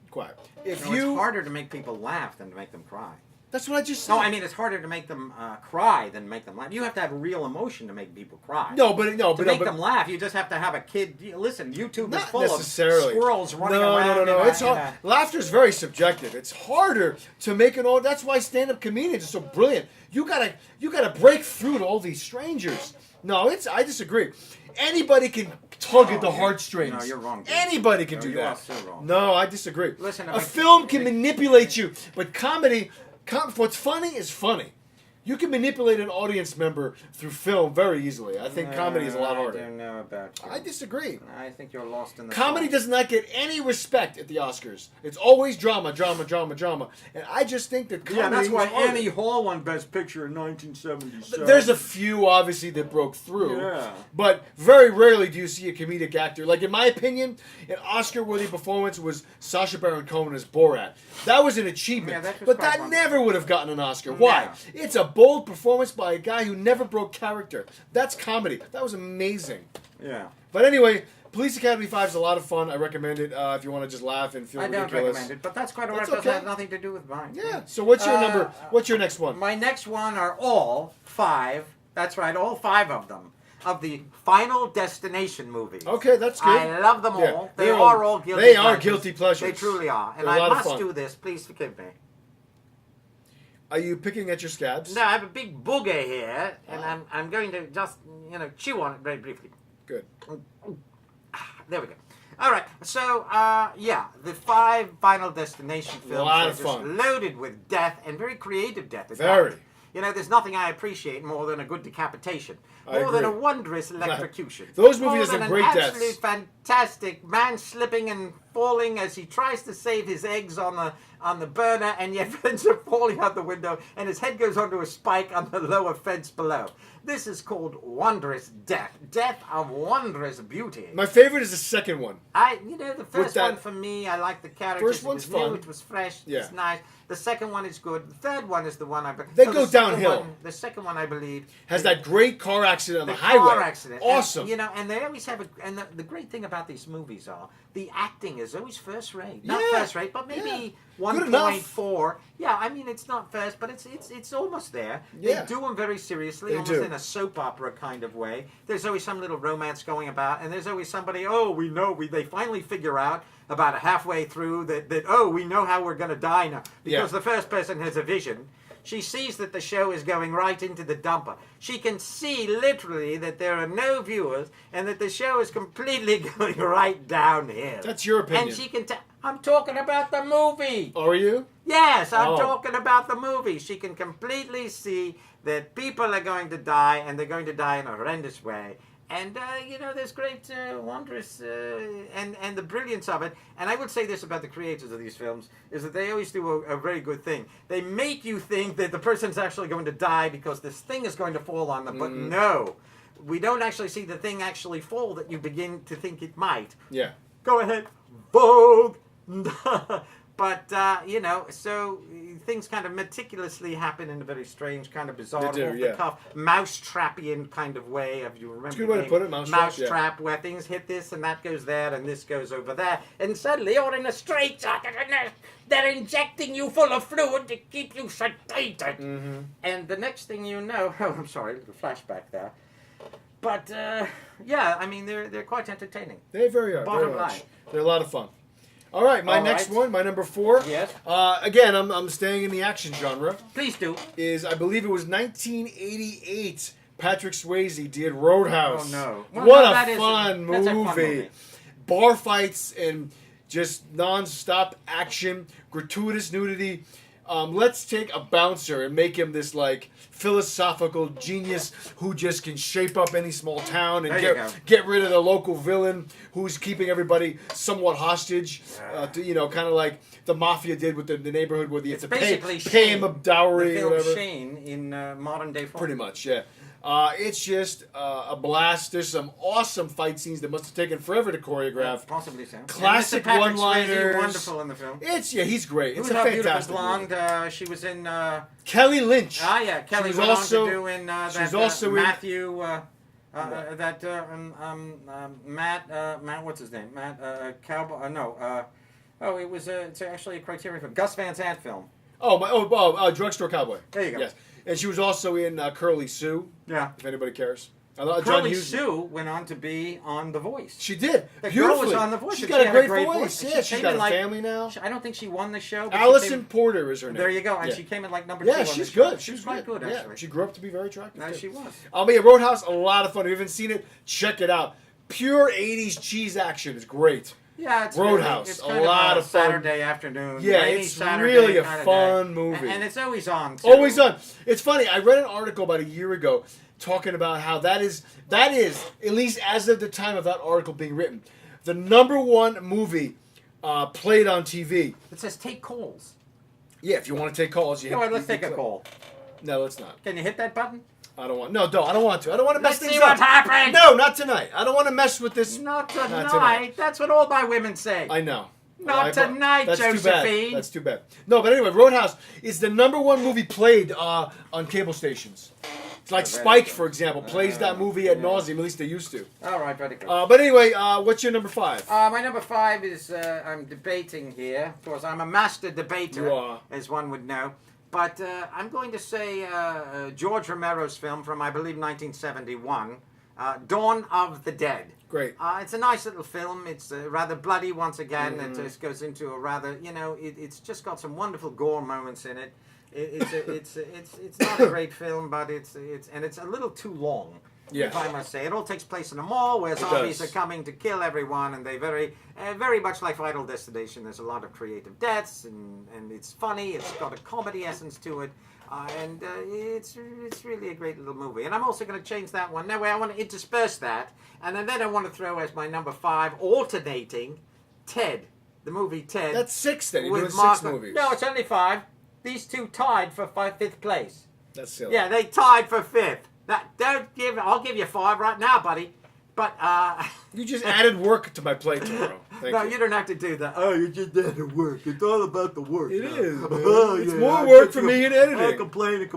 quiet. It's harder to make people laugh than to make them cry. That's what I just said. No, I mean it's harder to make them cry than make them laugh. You have to have real emotion to make people cry. To make them laugh, you just have to have a kid. Listen, YouTube is Not full necessarily. of squirrels running No. around. It's hard. Laughter's very subjective. It's harder to make an audience. That's why stand-up comedians are so brilliant. You gotta break through to all these strangers. No, I disagree. Anybody can tug at the heartstrings. No, you're wrong, dude. Anybody can do you that. are so wrong. No, I disagree. Listen, a film can manipulate you, but comedy, what's funny is funny. You can manipulate an audience member through film very easily. I think comedy is a lot harder. I don't know about you. I disagree. I think you're lost in the Comedy sauce. does not get any respect at the Oscars. It's always drama, drama, drama, drama. And I just think that comedy Yeah, that's why is harder. Annie Hall won Best Picture in 1977. There's a few, obviously, that broke through. Yeah. But very rarely do you see a comedic actor. Like, in my opinion, an Oscar-worthy performance was Sacha Baron Cohen as Borat. That was an achievement. Yeah, that was but quite that wonderful. never would have gotten an Oscar. Why? No. It's a bold performance by a guy who never broke character. That's comedy. That was amazing. Yeah. But anyway, Police Academy 5 is a lot of fun. I recommend it if you want to just laugh and feel I don't ridiculous. recommend it, but that's quite all right. That's It doesn't okay. have nothing to do with mine. Yeah. So what's your number? What's your next one? My next one are all 5. That's right, all 5 of them. Of the Final Destination movies. Okay, that's good. I love them all. Yeah, They they're are all guilty They pleasures. are guilty pleasures. They truly are. And They're a lot I of must fun. do this. Please forgive me. Are you picking at your scabs? No, I have a big booger here, and I'm going to just, chew on it very briefly. Good. There we go. All right, so, the 5 Final Destination films lot are of just fun. loaded with death, and very creative death. at Very. that. There's nothing I appreciate more than a good decapitation. I More than a agree. wondrous electrocution. Those More movies than have an great deaths. absolute fantastic man slipping and falling as he tries to save his eggs on the burner, and yet ends up falling out the window, and his head goes onto a spike on the lower fence below. This is called wondrous death. Death of wondrous beauty. My favorite is the second one. The first that- one for me, I like the characters. First one's it was new, fun. it was fresh, Yeah. it's nice. The second one is good. The third one is the one I. They so go the second downhill. one- the second one, I believe, Has that great car accident on the, the highway. car accident. Awesome. And, and they always have the great thing about these movies are the acting is always first rate. Not Yeah. first rate, but maybe Yeah. 1.4. Yeah, I mean it's not first, but it's almost there. Yeah. They do them very seriously, They almost do. in a soap opera kind of way. There's always some little romance going about, and there's always somebody. They finally figure out about halfway through that we know how we're going to die now because Yeah. the first person has a vision. She sees that the show is going right into the dumper. She can see literally that there are no viewers and that the show is completely going right downhill. That's your opinion. And she can tell. I'm talking about the movie. Are you? Yes, I'm Oh. talking about the movie. She can completely see that people are going to die, and they're going to die in a horrendous way. And, there's great, wondrous, and the brilliance of it. And I would say this about the creators of these films, is that they always do a very good thing. They make you think that the person's actually going to die because this thing is going to fall on them. But no. we don't actually see the thing actually fall that you begin to think it might. Yeah. Go ahead, Vogue. But, so things kind of meticulously happen in a very strange, kind of bizarre, They do, yeah. off-the-cuff, mousetrapian kind of way. If you remember, That's a good way to put it, mousetrap, where things hit this and that goes there and this goes over there, and suddenly you're in a straitjacket and they're injecting you full of fluid to keep you sedated. Mm-hmm. And the next thing you know, oh, I'm sorry, a little flashback there. But yeah, I mean they're quite entertaining. They very are. Bottom very much. line. They're a lot of fun. All right, my All next right. one, my number 4. Yes. Again, I'm staying in the action genre. Please do. Is I believe it was 1988. Patrick Swayze did Roadhouse. Oh no! Well, What no, a that is fun that's a fun movie! Bar fights and just non-stop action, gratuitous nudity. Let's take a bouncer and make him this like philosophical genius who just can shape up any small town and There you go. get rid of the local villain who's keeping everybody somewhat hostage. Kind of like the mafia did with the neighborhood where you have It's to pay basically him a Shane, dowry the or film whatever. Shane in modern day form. Pretty much, yeah. It's just a blast. There's some awesome fight scenes that must have taken forever to choreograph. Possibly so. Classic And Mr. Patrick one-liners. Swayze, wonderful in the film. He's great. It's Who's a our beautiful fantastic movie. blonde? She was in. Kelly Lynch. Kelly was went also- on to do in she that was also in- Matthew. Matt. What's his name? Matt Cowboy. It was. It's actually a Criterion film. Gus Van Sant film. Drugstore Cowboy. There you go. Yes, and she was also in Curly Sue. Yeah. If anybody cares. John Curly Hughes. Sue went on to be on The Voice. She did. The girl Beautifully. was on The Voice. She's and got she a had great voice. voice. Yeah, she's came got in a family now. I don't think she won the show. But she Allison came, Porter is her name. there you go. And Yeah. she came in like number Yeah, 2 on she's the show. good. She was quite good, actually. Yeah, she grew up to be very attractive. No, too. she was. Roadhouse, a lot of fun. If you haven't seen it, check it out. Pure 80s cheese action is great. Yeah, it's Roadhouse, Really, it's a kind lot of of fun. Saturday afternoon. Yeah, rainy it's Saturday really a kind of fun day. movie. And it's always on. Too. Always on. It's funny. I read an article about a year ago talking about how that is at least as of the time of that article being written, the #1 movie played on TV. It says take calls. Yeah, if you want to take calls, you Go hit- on, let's you take a click. call. No, let's not. Can you hit that button? I don't want. No, don't. I don't want to. I don't want to mess Let's things see up. what's happening. No, not tonight. I don't want to mess with this. Not tonight. tonight. That's what all my women say. I know. Not tonight, That's Josephine. Too bad. That's too bad. No, but anyway, Roadhouse is the #1 movie played on cable stations. It's like very Spike, good. for example, plays that movie at yeah. nauseum. At least they used to. All right, very good. But anyway, what's your number 5? My number 5 is I'm debating here. Of course, I'm a master debater, You are. as one would know. But I'm going to say George Romero's film from, I believe, 1971, Dawn of the Dead. Great. It's a nice little film. It's rather bloody once again. It just goes into a rather, it's just got some wonderful gore moments in it. It's not a great film, but it's a little too long. Yeah. If I must say, it all takes place in a mall where zombies does. are coming to kill everyone, and they very much like Final Destination. There's a lot of creative deaths, and it's funny. It's got a comedy essence to it, and it's really a great little movie. And I'm also going to change that one. That way, I want to intersperse that, and then I want to throw as my number 5 alternating Ted, the movie Ted. That's 6 then. You're doing with 6 Mark. movies. No, it's only 5. These two tied for 5th place. That's silly. Yeah, they tied for 5th. I'll give you 5 right now, buddy. But You just added work to my plate tomorrow. Thank no, you. you don't have to do that. Oh, you just added work. It's all about the work. It now. is, man. Oh, It's yeah, more I work get for you. me in editing. I complain. It's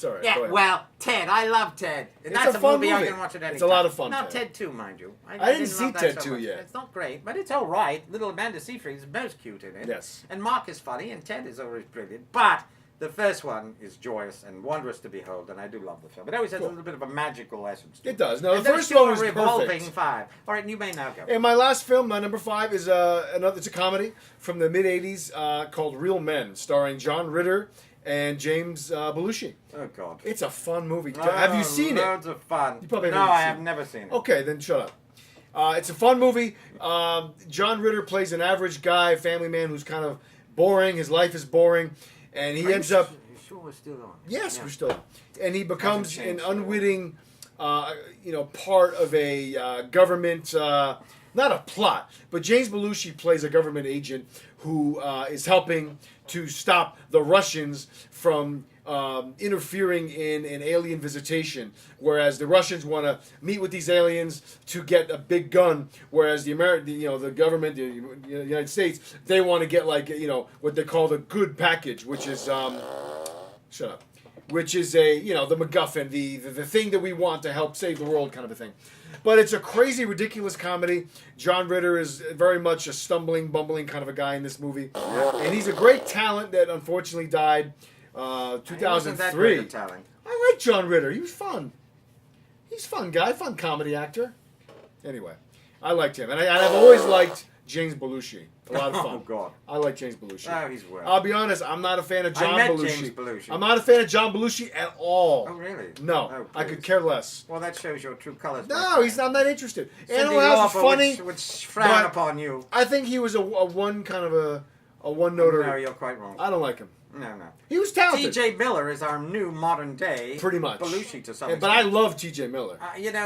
all right. Go Yeah, ahead. well, Ted. I love Ted. And It's that's a fun movie I'm movie. going to watch it anytime. It's a lot of fun, Not Ted. Ted 2, mind you. I didn't see love that Ted so 2 much. yet. It's not great, but it's all right. Little Amanda Seyfried is most cute in it. Yes. And Mark is funny, and Ted is always brilliant. But the first one is joyous and wondrous to behold, and I do love the film. It always has a little bit of a magical essence to it. It does. No, And the those first two one are was revolving perfect. 5. All right, you may now go. And my last film, my number 5, is it's a comedy from the mid-'80s called Real Men, starring John Ritter and James Belushi. Oh, God. It's a fun movie. Have you seen it? Loads of fun. You probably no, haven't I seen have it. never seen it. Okay, then shut up. It's a fun movie. John Ritter plays an average guy, family man who's kind of boring. His life is boring. And he ends up... You sure we're still on? Yes, Yeah. we're still on. And he becomes Hasn't an changed, so. unwitting, part of a government, not a plot, but James Belushi plays a government agent who is helping to stop the Russians from interfering in an alien visitation, whereas the Russians want to meet with these aliens to get a big gun, whereas the government, the United States, they want to get what they call the good package, which is shut up, which is the MacGuffin, the thing that we want to help save the world, kind of a thing. But it's a crazy, ridiculous comedy. John Ritter is very much a stumbling, bumbling kind of a guy in this movie, and he's a great talent that unfortunately died. 2003. Talent. I like John Ritter. He was fun. He's a fun guy, fun comedy actor. Anyway, I liked him, and I've always liked James Belushi. A lot of fun. Oh God, I like James Belushi. Oh, he's well. I'll be honest. I'm not a fan of John Belushi. James Belushi. I'm not a fan of John Belushi at all. Oh really? No, Oh, I please. could care less. Well, that shows your true colors. my No, friend. I'm not interested. Cindy Animal House is Lauper funny. would frown but upon you. I think he was a one kind of a one-noter. No, you're quite wrong. I don't like him. No. He was talented. T.J. Miller is our new modern day. Pretty much. Belushi to some Yeah, extent. but I love T.J. Miller.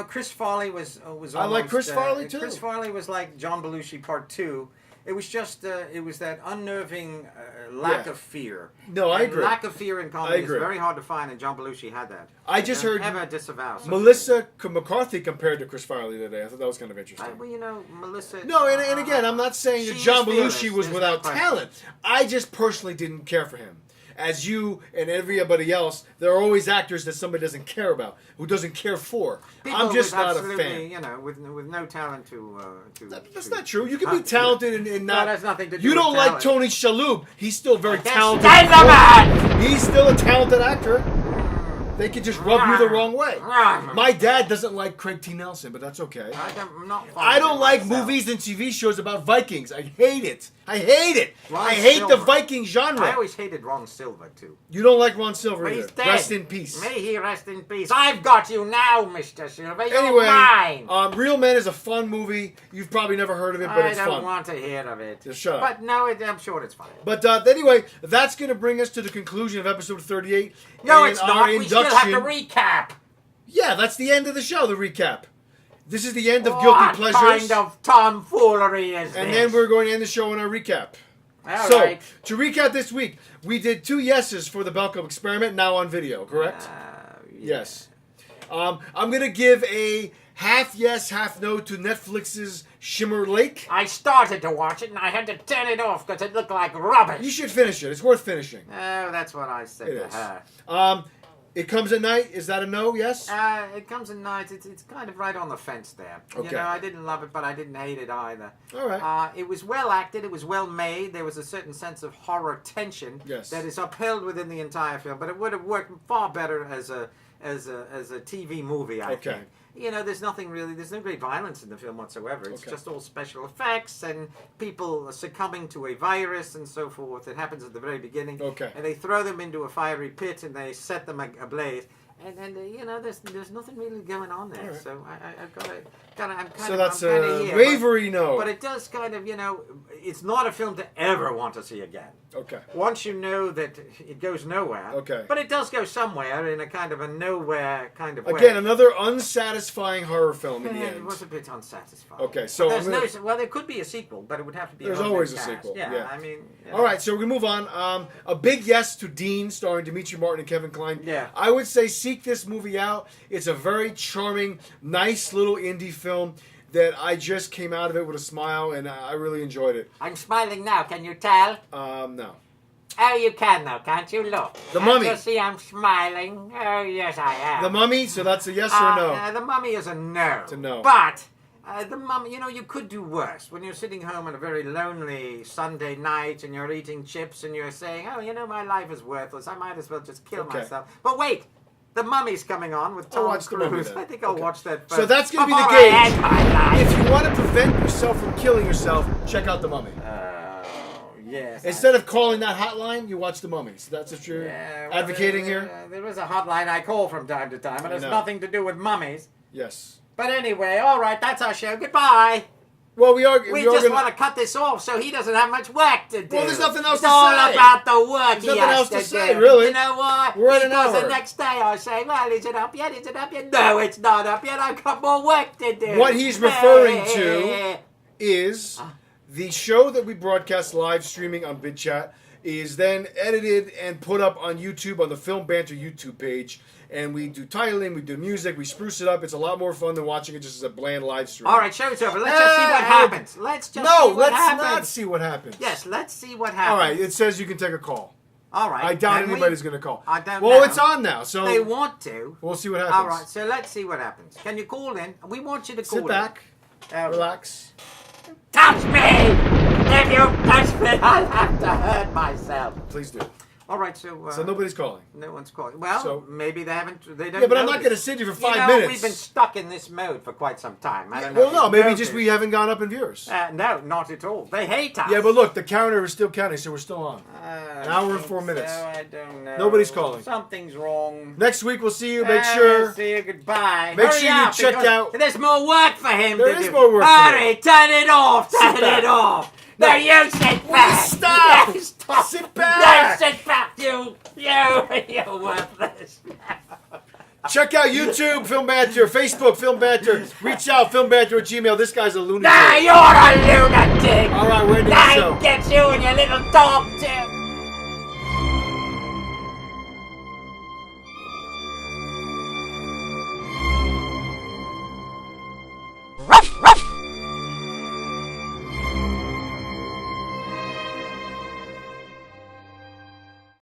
Chris Farley was almost, I like Chris Farley, too. Chris Farley was like John Belushi Part 2. It was just, it was that unnerving lack Yeah. of fear. No, I And agree. Lack of fear in comedy I is agree. very hard to find, and John Belushi had that. I just Don't heard ever disavow something. Melissa McCarthy compared to Chris Farley today. I thought that was kind of interesting. Well, Melissa... No, and again, I'm not saying that she John is fearless. Belushi was There's without no question. talent. I just personally didn't care for him. As you and everybody else, there are always actors that somebody doesn't care about, who doesn't care for. People I'm just with not a absolutely, fan. With no talent to That's not true. You can be talented and No, not. that's nothing to do You with don't like talent. Tony Shalhoub. He's still very Yes, talented. stand the man! He's still a talented actor. They could just rub you the wrong way. My dad doesn't like Craig T. Nelson, but that's okay. I'm not I don't like myself. movies and TV shows about Vikings. I hate it. I hate it. Ron I hate the Silver. Viking genre. I always hated Ron Silver, too. You don't like Ron Silver But either. he's dead. Rest in peace. May he rest in peace. I've got you now, Mr. Silver. You're Anyway, mine. Real Men is a fun movie. You've probably never heard of it, but I it's don't fun. want to hear of it. Just shut up. But no, I'm sure it's fine. But anyway, that's going to bring us to the conclusion of episode 38. No, and it's our not. We still have to induction- recap. Yeah, that's the end of the show, the recap. This is the end of Guilty What Pleasures. kind of tomfoolery is And this? then we're going to end the show on our recap. All So, right. to recap this week, we did 2 yeses for the Bell Cup experiment, now on video, correct? Yeah. Yes. I'm going to give a half yes, half no to Netflix's Shimmer Lake. I started to watch it and I had to turn it off because it looked like rubbish. You should finish it. It's worth finishing. Oh, that's what I said It to is. her. It comes at night. Is that a no? Yes? It comes at night. It's kind of right on the fence there. Okay. I didn't love it, but I didn't hate it either. All right. It was well acted. It was well made. There was a certain sense of horror tension Yes. that is upheld within the entire film. But it would have worked far better as a TV movie, I Okay. think. There's nothing really, there's no great violence in the film whatsoever. It's Okay. just all special effects and people succumbing to a virus and so forth. It happens at the very beginning. Okay. And they throw them into a fiery pit and they set them ablaze. And there's nothing really going on there. All right. So I've got to, I'm kind So of, that's I'm kind of a here. wavery no. But it does kind of, it's not a film to ever want to see again. Okay. Once you know that it goes nowhere. Okay. But it does go somewhere in a kind of a nowhere kind of way. Again, another unsatisfying horror film in the It end. was a bit unsatisfying. Okay, so There's I'm gonna- well, there could be a sequel, but it would have to be. There's a always a cast. sequel, Yeah, yeah. I mean. All right, so we move on. A big yes to Dean, starring Dimitri Martin and Kevin Kline. Yeah. I would say seek this movie out. It's a very charming, nice little indie film that I just came out of it with a smile, and I really enjoyed it. I'm smiling now. Can you tell? No. Oh, you can now, can't you? Look. The Can't Mummy. you see I'm smiling? Oh, yes, I am. The Mummy, so that's a yes or a no? The Mummy is a no. It's a no. But the Mummy, you could do worse. When you're sitting home on a very lonely Sunday night and you're eating chips and you're saying, oh, my life is worthless. I might as well just kill Okay. myself. But wait. The Mummy's coming on with Tom watch The Mummy Cruise. then. I think I'll Okay. watch that first. So that's going to be Before the I gauge. end my life. If you want to prevent yourself from killing yourself, check out The Mummy. Yes. Instead of calling that hotline, you watch The Mummy. So that's what you're advocating here? There is a hotline I call from time to time, and I it's know. nothing to do with mummies. Yes. But anyway, all right, that's our show. Goodbye. Well, we We just want to cut this off so he doesn't have much work to do. Well, there's nothing else it's to all say. about the work There's he nothing has else to to say, do. really. You know what? We're at an because hour. the next day I say, well, is it up yet? Is it up yet? No, it's not up yet. I've got more work to do. What he's referring to is the show that we broadcast live streaming on BidChat. is then edited and put up on YouTube on the Film Banter YouTube page. And we do titling, we do music, we spruce it up. It's a lot more fun than watching it just as a bland live stream. All right, show's over. Let's just see what happens. Let's just see what let's happens. not see what happens. Yes, let's see what happens. All right, it says you can take a call. All right. I doubt Can we? anybody's going to call. I don't Well, know. it's on now, so They want to. we'll see what happens. All right, so let's see what happens. Can you call in? We want you to call Sit back, in. relax. Touch me! If you touch me, I'll have to hurt myself. Please do. All right, so... So nobody's calling. No one's calling. Well, So- maybe they haven't... They don't Yeah, but I'm not notice. going to sit here for 5 You know, minutes. we've been stuck in this mode for quite some time. I don't know. Well, if no, you've maybe noticed. just we haven't gone up in viewers. No, not at all. They hate us. Yeah, but look, the counter is still counting, so we're still on. An hour and 4 minutes. I don't know. Nobody's calling. Something's wrong. Next week we'll see you. Make sure. See you. Goodbye. Make Hurry sure you up, check because out- There's more work for him There to is do. more work for Hurry, turn it off. Turn back. it off. No. No, you sit back. Stop. No, stop. Sit back. No, sit back. You're worthless. Check out YouTube, Film Banter, Facebook, Film Banter. Reach out, filmbanter@gmail. This guy's a lunatic. Nah, you're a lunatic. All right, we're ending the show. That gets you and your little dog too.